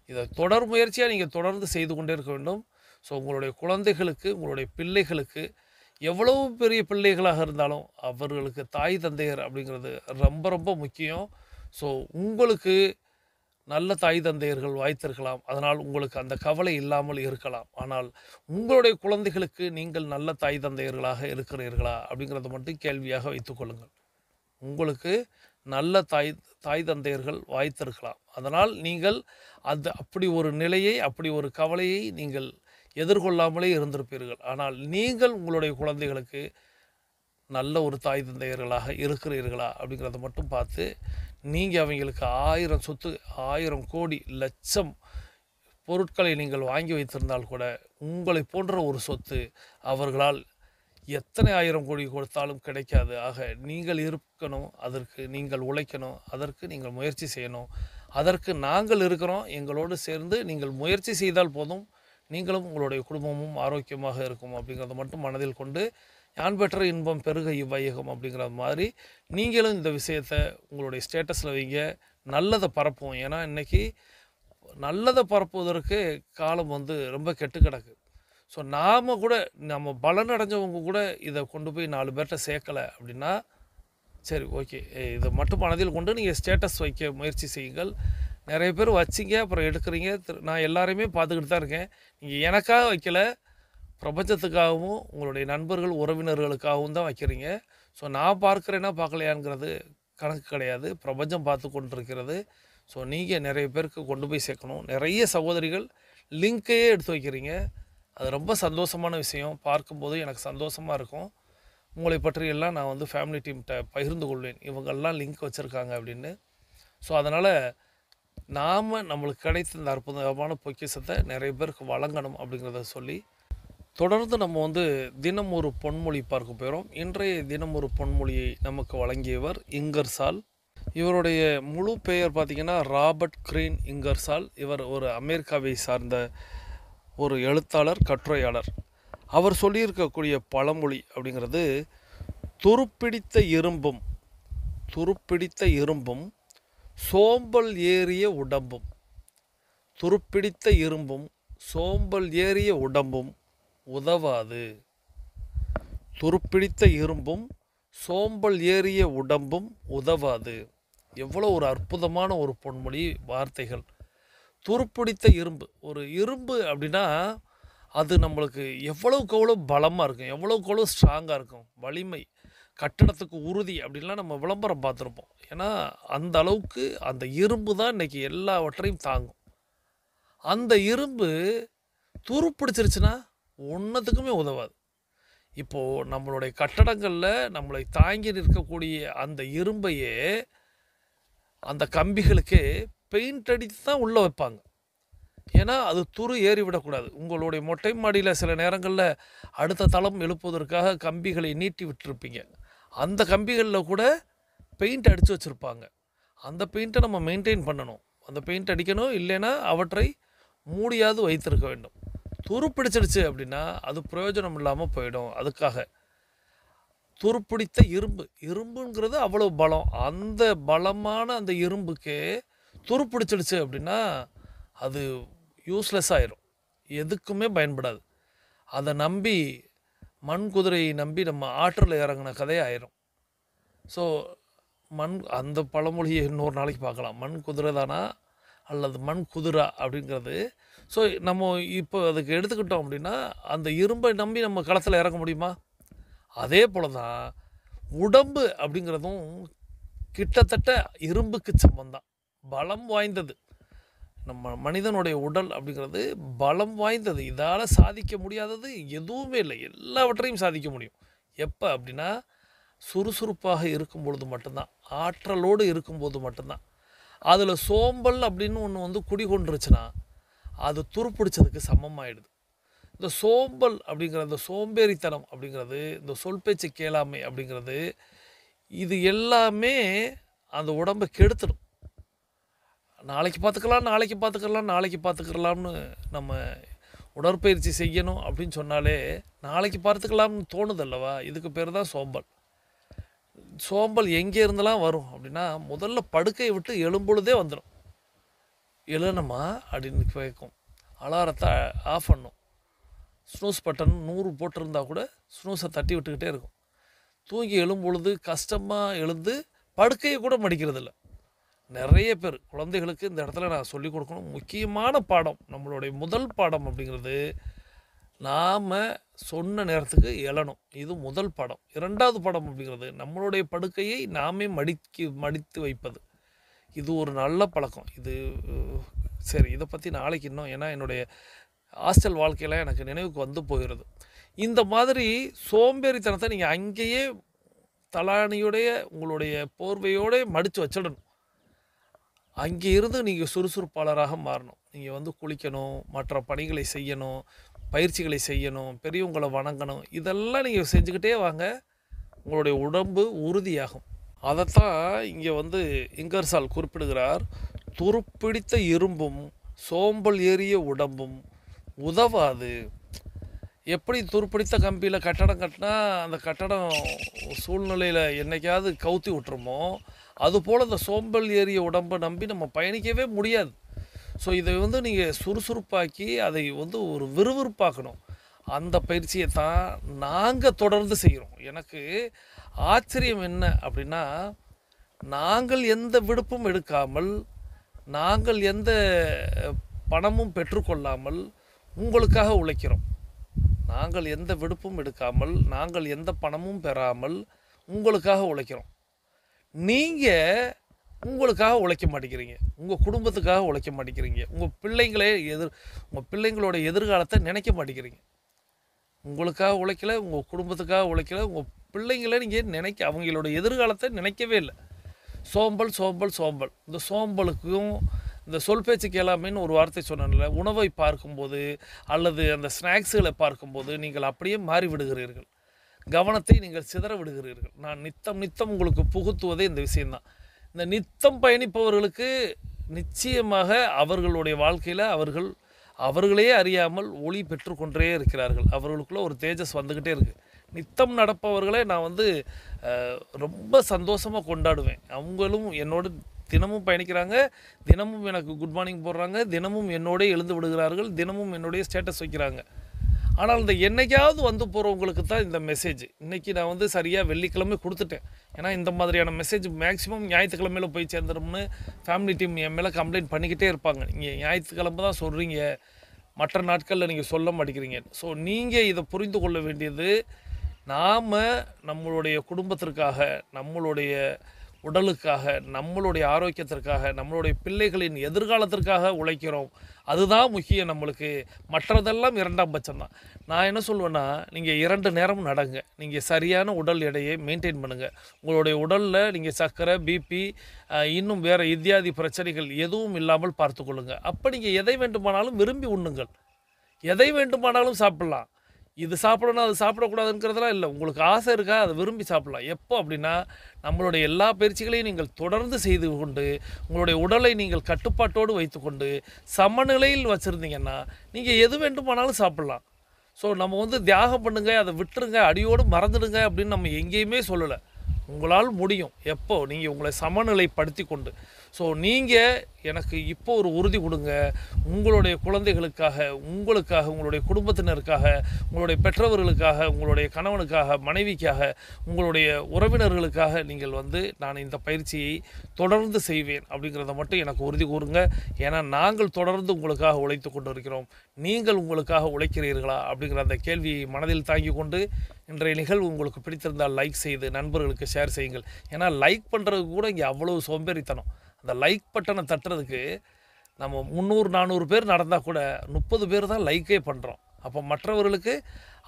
இதை தொடர் முயற்சியாக நீங்கள் தொடர்ந்து செய்து கொண்டே இருக்க வேண்டும். ஸோ உங்களுடைய குழந்தைகளுக்கு, உங்களுடைய பிள்ளைகளுக்கு, எவ்வளவு பெரிய பிள்ளைகளாக இருந்தாலும் அவர்களுக்கு தாய் தந்தையர் அப்படிங்கிறது ரொம்ப ரொம்ப முக்கியம். ஸோ உங்களுக்கு நல்ல தாய் தந்தையர்கள் வாய்த்திருக்கலாம், அதனால் உங்களுக்கு அந்த கவலை இல்லாமல் இருக்கலாம். ஆனால் உங்களுடைய குழந்தைகளுக்கு நீங்கள் நல்ல தாய் தந்தையர்களாக இருக்கிறீர்களா அப்படிங்கிறத மட்டும் கேள்வியாக வைத்துக்கொள்ளுங்கள். உங்களுக்கு நல்ல தாய் தந்தையர்கள் வாய்த்திருக்கலாம், அதனால் நீங்கள் அப்படி ஒரு நிலையை, அப்படி ஒரு கவலையை நீங்கள் எதிர்கொள்ளாமலே இருந்திருப்பீர்கள். ஆனால் நீங்கள் உங்களுடைய குழந்தைகளுக்கு நல்ல ஒரு தாய் தந்தையர்களாக இருக்கிறீர்களா அப்படிங்கிறத மட்டும் பார்த்து, நீங்கள் அவங்களுக்கு 1000 சொத்து, 1000 கோடி, லட்சம் பொருட்களை நீங்கள் வாங்கி வைத்திருந்தால் கூட உங்களை போன்ற ஒரு சொத்து அவர்களால் எத்தனை 1000 கோடி கொடுத்தாலும் கிடைக்காது. ஆக நீங்கள் இருக்கணும், அதற்கு நீங்கள் உழைக்கணும், அதற்கு நீங்கள் முயற்சி செய்யணும். அதற்கு நாங்கள் இருக்கிறோம், எங்களோடு சேர்ந்து நீங்கள் முயற்சி செய்தால் போதும், நீங்களும் உங்களுடைய குடும்பமும் ஆரோக்கியமாக இருக்கும் அப்படிங்கிறத மட்டும் மனதில் கொண்டு, யான் பெற்ற இன்பம் பெருக இவ்வையகம் அப்படிங்கிற மாதிரி நீங்களும் இந்த விஷயத்தை உங்களுடைய ஸ்டேட்டஸில் வைங்க. நல்லதை பரப்புவோம். ஏன்னா இன்றைக்கி நல்லதை பரப்புவதற்கு காலம் ரொம்ப கெட்டு கிடக்கு. ஸோ நாம் கூட, நம்ம பலன் அடைஞ்சவங்க கூட இதை கொண்டு போய் 4 பேர்கிட்ட சேர்க்கலை அப்படின்னா சரி, ஓகே, இதை மட்டும் மனதில் கொண்டு நீங்கள் ஸ்டேட்டஸ் வைக்க முயற்சி செய்யுங்கள். நிறைய பேர் வச்சிங்க, அப்புறம் எடுக்கிறீங்க. நான் எல்லாரையுமே பார்த்துக்கிட்டு தான் இருக்கேன். நீங்கள் எனக்காக வைக்கலை, பிரபஞ்சத்துக்காகவும் உங்களுடைய நண்பர்கள் உறவினர்களுக்காகவும் தான் வைக்கிறீங்க. ஸோ நான் பார்க்குறேன்னா பார்க்கலையாங்கிறது கணக்கு கிடையாது, பிரபஞ்சம் பார்த்து கொண்டிருக்கிறது. ஸோ நீங்கள் நிறைய பேருக்கு கொண்டு போய் சேர்க்கணும். நிறைய சகோதரிகள் லிங்க்கையே எடுத்து வைக்கிறீங்க, அது ரொம்ப சந்தோஷமான விஷயம். பார்க்கும்போது எனக்கு சந்தோஷமாக இருக்கும். உங்களை பற்றியெல்லாம் நான் ஃபேமிலி டீம்கிட்ட பகிர்ந்து கொள்வேன், இவங்கெல்லாம் லிங்க் வச்சுருக்காங்க அப்படின்னு. ஸோ அதனால் நம்மளுக்கு கிடைத்த இந்த அற்புதமான பொக்கிஷத்தை நிறைய பேருக்கு வழங்கணும் அப்படிங்கிறத சொல்லி, தொடர்ந்து நம்ம தினம் ஒரு பொன்மொழி பார்க்க போகிறோம். இன்றைய தினம் ஒரு பொன்மொழியை நமக்கு வழங்கியவர் இங்கர்சால். இவருடைய முழு பெயர் பார்த்திங்கன்னா ராபர்ட் கிரீன் இங்கர்சால். இவர் ஒரு அமெரிக்காவை சார்ந்த ஒரு எழுத்தாளர், கட்டுரையாளர். அவர் சொல்லியிருக்கக்கூடிய பழமொழி அப்படிங்கிறது, துருப்பிடித்த இரும்பும் சோம்பல் ஏறிய உடம்பும், துருப்பிடித்த இரும்பும் சோம்பல் ஏறிய உடம்பும் உதவாது. துருப்பிடித்த இரும்பும் சோம்பல் ஏறிய உடம்பும் உதவாது. எவ்வளோ ஒரு அற்புதமான ஒரு பொன்மொழி வார்த்தைகள். துருப்பிடித்த இரும்பு, ஒரு இரும்பு அப்படின்னா அது நம்மளுக்கு எவ்வளவுக்கு எவ்வளோ பலமாக இருக்கும், எவ்வளோக்கு எவ்வளோ ஸ்ட்ராங்காக இருக்கும், வலிமை, கட்டடத்துக்கு உறுதி அப்படின்லாம் நம்ம விளம்பரம் பார்த்துருப்போம். ஏன்னா அந்த அளவுக்கு அந்த இரும்பு தான் இன்றைக்கி எல்லாவற்றையும் தாங்கும். அந்த இரும்பு துருப்பிடிச்சிருச்சுன்னா ஒன்றுத்துக்குமே உதவாது. இப்போது நம்மளுடைய கட்டடங்களில் நம்மளை தாங்கி நிற்கக்கூடிய அந்த இரும்பையே அந்த கம்பிகளுக்கு பெயிண்ட் அடித்து தான் உள்ளே வைப்பாங்க. ஏன்னா அது துரு ஏறிவிடக்கூடாது. உங்களுடைய மொட்டை மாடியில் சில நேரங்களில் அடுத்த தளம் எழுப்புவதற்காக கம்பிகளை நீட்டி விட்டுருப்பீங்க. அந்த கம்பிகளில் கூட பெயிண்ட் அடித்து வச்சுருப்பாங்க. அந்த பெயிண்ட்டை நம்ம மெயின்டைன் பண்ணணும், அந்த பெயிண்ட் அடிக்கணும், இல்லைன்னா அவற்றை மூடியாவது வைத்திருக்க வேண்டும். துருப்பிடிச்சிடுச்சு அப்படின்னா அது பிரயோஜனம் இல்லாமல் போயிடும். அதுக்காக துருப்பிடித்த இரும்புங்கிறது அவ்வளோ பலம். அந்த பலமான அந்த இரும்புக்கு துருப்பிடிச்சிடுச்சு அப்படின்னா அது யூஸ்லெஸ் ஆயிரும், எதுக்குமே பயன்படாது. அதை நம்பி, மண் குதிரையை நம்பி நம்ம ஆற்றில் இறங்கின கதையே ஆயிரும். ஸோ அந்த பழமொழியை இன்னொரு நாளைக்கு பார்க்கலாம். மண் குதிரை தானா அல்லது மண் குதிரா அப்படிங்கிறது. ஸோ நம்ம இப்போ அதுக்கு எடுத்துக்கிட்டோம் அப்படின்னா அந்த இரும்பை நம்பி நம்ம களத்தில் இறங்க முடியுமா? அதே போல் தான் உடம்பு அப்படிங்கிறதும் கிட்டத்தட்ட இரும்புக்கு சம்பந்தம், பலம் வாய்ந்தது. நம்ம மனிதனுடைய உடல் அப்படிங்கிறது பலம் வாய்ந்தது. இதால் சாதிக்க முடியாதது எதுவுமே இல்லை, எல்லாவற்றையும் சாதிக்க முடியும். எப்போ அப்படின்னா சுறுசுறுப்பாக இருக்கும் பொழுது மட்டும்தான், ஆற்றலோடு இருக்கும்போது மட்டும்தான். அதில் சோம்பல் அப்படின்னு ஒன்று குடிகொண்டுருச்சுன்னா அது துருப்பிடிச்சதுக்கு சமமாயிடுது. இந்த சோம்பல் அப்படிங்கிற இந்த சோம்பேறித்தனம் அப்படிங்கிறது, இந்த சொல் பேச்சு கேளாமை அப்படிங்கிறது, இது எல்லாமே அந்த உடம்பை கெடுத்துடும். நாளைக்கு பார்த்துக்கலாம், நாளைக்கு பார்த்துக்கலாம், நாளைக்கு பார்த்துக்கலாம்னு நம்ம உடற்பயிற்சி செய்யணும் அப்படின்னு சொன்னாலே நாளைக்கு பார்த்துக்கலாம்னு தோணுது அல்லவா? இதுக்கு பேர் தான் சோம்பல். சோம்பல் எங்கே இருந்தெல்லாம் வரும் அப்படின்னா, முதல்ல படுக்கையை விட்டு எழும்பொழுதே வந்துடும். எழுணுமா அப்படின்னு கேட்கும். அலாரத்தை ஆஃப் பண்ணும். ஸ்னூஸ் பட்டன் 100 போட்டிருந்தா கூட ஸ்னூஸை தட்டி விட்டுக்கிட்டே இருக்கும். தூங்கி எழும்பொழுது கஷ்டமாக எழுந்து படுக்கையை கூட மடிக்கிறதில்ல. நிறைய பேர் குழந்தைகளுக்கு இந்த இடத்துல நான் சொல்லிக் கொடுக்கணும். முக்கியமான பாடம், நம்மளுடைய முதல் பாடம் அப்படிங்கிறது, நாம் சொன்ன நேரத்துக்கு எழணும். இது முதல் பாடம். 2வது பாடம் அப்படிங்கிறது, நம்மளுடைய படுக்கையை நாமே மடித்து வைப்பது. இது ஒரு நல்ல பழக்கம். இது சரி, இதை பற்றி நாளைக்கு இன்னும், ஏன்னா என்னுடைய ஹாஸ்டல் வாழ்க்கையில் எனக்கு நினைவுக்கு வந்து போகிறது. இந்த மாதிரி சோம்பேறித்தனத்தை நீங்கள் அங்கேயே தலானியோடைய உங்களுடைய போர்வையோடு மடித்து வச்சிடணும். அங்கே இருந்து நீங்கள் சுறுசுறுப்பாளராக மாறணும். நீங்கள் வந்து குளிக்கணும், மற்ற பணிகளை செய்யணும், பயிற்சிகளை செய்யணும், பெரியவங்களை வணங்கணும். இதெல்லாம் நீங்கள் செஞ்சுக்கிட்டே வாங்க, உங்களுடைய உடம்பு உறுதியாகும். அதைத்தான் இங்கே வந்து இங்கர்சால் குறிப்பிடுகிறார். துருப்பிடித்த இரும்பும் சோம்பல் ஏறிய உடம்பும் உதவாது. எப்படி துருப்பிடித்த கம்பியில் கட்டடம் கட்டினா அந்த கட்டடம் சூழ்நிலையில் என்னைக்காவது கவுத்தி விட்டுருமோ, அதுபோல் இந்த சோம்பல் ஏறிய உடம்பை நம்பி நம்ம பயணிக்கவே முடியாது. ஸோ இதை வந்து நீங்கள் சுறுசுறுப்பாக்கி அதை வந்து ஒரு விறுவிறுப்பாக்கணும். அந்த பயிற்சியை தான் நாங்கள் தொடர்ந்து செய்கிறோம். எனக்கு ஆச்சரியம் என்ன அப்படின்னா, நாங்கள் எந்த விடுப்பும் எடுக்காமல், நாங்கள் எந்த பணமும் பெற்றுக்கொள்ளாமல் உங்களுக்காக உழைக்கிறோம். நாங்கள் எந்த விடுப்பும் எடுக்காமல், நாங்கள் எந்த பணமும் பெறாமல் உங்களுக்காக உழைக்கிறோம். நீங்கள் உங்களுக்காக உழைக்க மாட்டேங்கிறீங்க, உங்கள் குடும்பத்துக்காக உழைக்க மாட்டேங்கிறீங்க, உங்கள் பிள்ளைங்களோட எதிர்காலத்தை நினைக்க மாட்டேங்கிறீங்க. உங்களுக்காக உழைக்கல, உங்கள் குடும்பத்துக்காக உழைக்கல, உங்கள் பிள்ளைங்களை நீங்கள் அவங்களோட எதிர்காலத்தை நினைக்கவே இல்லை. சோம்பல் சோம்பல் சோம்பல். இந்த சோம்பலுக்கும் இந்த சொல் பேச்சுக்கு எல்லாமேன்னு ஒரு வார்த்தை சொன்னேன்ல, உணவை பார்க்கும்போது அல்லது அந்த ஸ்நாக்ஸுகளை பார்க்கும்போது நீங்கள் அப்படியே மாறி விடுகிறீர்கள். கவனத்தை நீங்கள் சிதற விடுகிறீர்கள். நான் நித்தம் உங்களுக்கு புகுத்துவதே இந்த விஷயந்தான். இந்த நித்தம் பயணிப்பவர்களுக்கு நிச்சயமாக அவர்களுடைய வாழ்க்கையில் அவர்களே அறியாமல் ஒளி பெற்றுக்கொண்டே இருக்கிறார்கள். அவர்களுக்குள்ள ஒரு தேஜஸ் வந்துக்கிட்டே இருக்குது. நித்தம் நடப்பவர்களை நான் வந்து ரொம்ப சந்தோஷமாக கொண்டாடுவேன். அவங்களும் என்னோட தினமும் பயணிக்கிறாங்க, தினமும் எனக்கு குட் மார்னிங் போடுறாங்க, தினமும் என்னோட எழுந்து விடுகிறார்கள், தினமும் என்னுடைய ஸ்டேட்டஸ் வைக்கிறாங்க. ஆனால் இந்த என்னைக்காவது வந்து போகிறவங்களுக்கு தான் இந்த மெசேஜ். இன்றைக்கி நான் வந்து சரியாக வெள்ளிக்கிழமை கொடுத்துட்டேன். ஏன்னா இந்த மாதிரியான மெசேஜ் மேக்ஸிமம் ஞாயிற்றுக்கிழமையில் போய் சேர்ந்துடும்னு ஃபேமிலி டீம் என் மேலே கம்ப்ளைண்ட் பண்ணிக்கிட்டே இருப்பாங்க. நீங்கள் ஞாயிற்றுக்கிழமை தான் சொல்கிறீங்க, மற்ற நாட்களில் நீங்கள் சொல்ல மாட்டேங்கிறீங்க. ஸோ நீங்கள் இதை புரிந்து கொள்ள வேண்டியது, நாம் நம்மளுடைய குடும்பத்திற்காக, நம்மளுடைய உடலுக்காக, நம்மளுடைய ஆரோக்கியத்திற்காக, நம்மளுடைய பிள்ளைகளின் எதிர்காலத்திற்காக உழைக்கிறோம். அதுதான் முக்கியம் நம்மளுக்கு. மற்றதெல்லாம் 2ஆம் பட்சம்தான். நான் என்ன சொல்வேன்னா, நீங்கள் 2 நேரமும் நடங்க. நீங்கள் சரியான உடல் எடையை மெயின்டைன் பண்ணுங்கள். உங்களுடைய உடலில் நீங்கள் சர்க்கரை, பிபி, இன்னும் வேறு இத்தியாதி பிரச்சனைகள் எதுவும் இல்லாமல் பார்த்துக்கொள்ளுங்கள். அப்போ நீங்கள் எதை வேண்டுமானாலும் விரும்பி உண்ணுங்கள், எதை வேண்டுமானாலும் சாப்பிட்லாம். இது சாப்பிடணும் அது சாப்பிடக்கூடாதுங்கிறதுலாம் இல்லை. உங்களுக்கு ஆசை இருக்கா, அதை விரும்பி சாப்பிட்லாம். எப்போ அப்படின்னா, நம்மளுடைய எல்லா பயிற்சிகளையும் நீங்கள் தொடர்ந்து செய்து கொண்டு, உங்களுடைய உடலை நீங்கள் கட்டுப்பாட்டோடு வைத்துக்கொண்டு சமநிலையில் வச்சுருந்தீங்கன்னா நீங்கள் எது வேண்டுமானாலும் சாப்பிட்லாம். ஸோ நம்ம வந்து தியாகம் பண்ணுங்க, அதை விட்டுருங்க, அடியோடு மறந்துடுங்க அப்படின்னு நம்ம எங்கேயுமே சொல்லலை. உங்களால் முடியும். எப்போ நீங்கள் உங்களை சமநிலைப்படுத்தி கொண்டு. ஸோ நீங்கள் எனக்கு இப்போ ஒரு உறுதி கொடுங்க. உங்களுடைய குழந்தைகளுக்காக, உங்களுக்காக, உங்களுடைய குடும்பத்தினருக்காக, உங்களுடைய பெற்றவர்களுக்காக, உங்களுடைய கணவனுக்காக, மனைவிக்காக, உங்களுடைய உறவினர்களுக்காக நீங்கள் வந்து நான் இந்த பயிற்சியை தொடர்ந்து செய்வேன் அப்படிங்கிறத மட்டும் எனக்கு உறுதி கூறுங்க. ஏன்னா நாங்கள் தொடர்ந்து உங்களுக்காக உழைத்து கொண்டு இருக்கிறோம். நீங்கள் உங்களுக்காக உழைக்கிறீர்களா அப்படிங்கிற அந்த கேள்வியை மனதில் தாங்கி கொண்டு, இன்றைய நிகழ்வு உங்களுக்கு பிடித்திருந்தால் லைக் செய்து நண்பர்களுக்கு ஷேர் செய்யுங்கள். ஏன்னா லைக் பண்ணுறதுக்கு கூட இங்கே அவ்வளவு சோம்பேறித்தனம். அந்த லைக் பட்டனை தட்டுறதுக்கு நம்ம 300-400 பேர் நடந்தால் கூட 30 பேர் தான் லைக்கே பண்ணுறோம். அப்போ மற்றவர்களுக்கு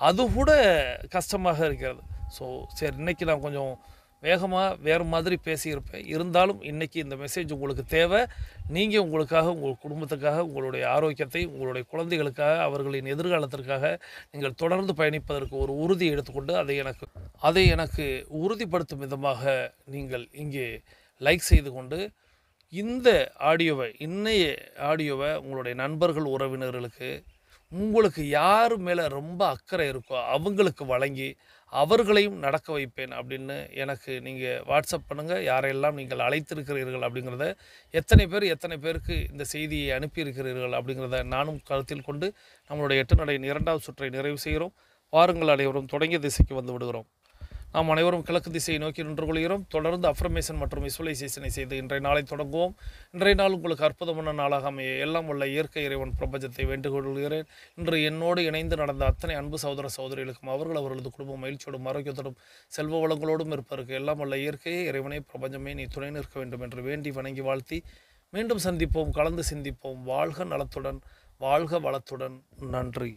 அது கூட கஷ்டமாக இருக்கிறது. ஸோ சரி, இன்றைக்கி நான் கொஞ்சம் வேகமாக வேறு மாதிரி பேசியிருப்பேன். இருந்தாலும் இன்றைக்கி இந்த மெசேஜ் உங்களுக்கு தேவை. நீங்கள் உங்களுக்காக, உங்கள் குடும்பத்துக்காக, உங்களுடைய ஆரோக்கியத்தை, உங்களுடைய குழந்தைகளுக்காக, அவர்களின் எதிர்காலத்திற்காக நீங்கள் தொடர்ந்து பயணிப்பதற்கு ஒரு உறுதி எடுத்துக்கொண்டு அதை எனக்கு உறுதிப்படுத்தும் விதமாக நீங்கள் இங்கே லைக் செய்து கொண்டு இந்த இன்னைய ஆடியோவை உங்களுடைய நண்பர்கள், உறவினர்களுக்கு, உங்களுக்கு யார் மேலே ரொம்ப அக்கறை இருக்கோ அவங்களுக்கு வழங்கி அவர்களையும் நடக்க வைப்பேன் அப்படின்னு எனக்கு நீங்கள் வாட்ஸ்அப் பண்ணுங்கள். யாரெல்லாம் நீங்கள் அழைத்திருக்கிறீர்கள் அப்படிங்கிறத, எத்தனை பேருக்கு இந்த செய்தியை அனுப்பியிருக்கிறீர்கள் அப்படிங்கிறத நானும் கருத்தில் கொண்டு நம்மளுடைய 8 நடையின் 2வது சுற்றை நிறைவு செய்கிறோம். வாருங்கள், அனைவரும் தொடங்கிய திசைக்கு வந்து விடுகிறோம். நாம் அனைவரும் கிழக்கு திசையை நோக்கி நின்று கொள்கிறோம். தொடர்ந்து அஃபர்மேஷன் மற்றும் விசுவலைசேஷனை செய்து இன்றைய நாளை தொடங்குவோம். இன்றைய நாள் உங்களுக்கு அற்புதமான நாளாக அமைய எல்லாம் உள்ள இயற்கை இறைவன் பிரபஞ்சத்தை வேண்டுக் கொள்கிறேன். இன்று என்னோடு இணைந்து நடந்த அத்தனை அன்பு சகோதர சகோதரிகளுக்கும் அவர்களது குடும்பம் மகிழ்ச்சியோடும் ஆரோக்கியத்தோடும் செல்வ வளங்களோடும் இருப்பதற்கு எல்லாம் உள்ள இயற்கையே இறைவனே பிரபஞ்சமே நீ துணை நிற்க வேண்டும் என்று வேண்டி வணங்கி வாழ்த்தி மீண்டும் சந்திப்போம், கலந்து சிந்திப்போம். வாழ்க நலத்துடன், வாழ்க வளத்துடன். நன்றி.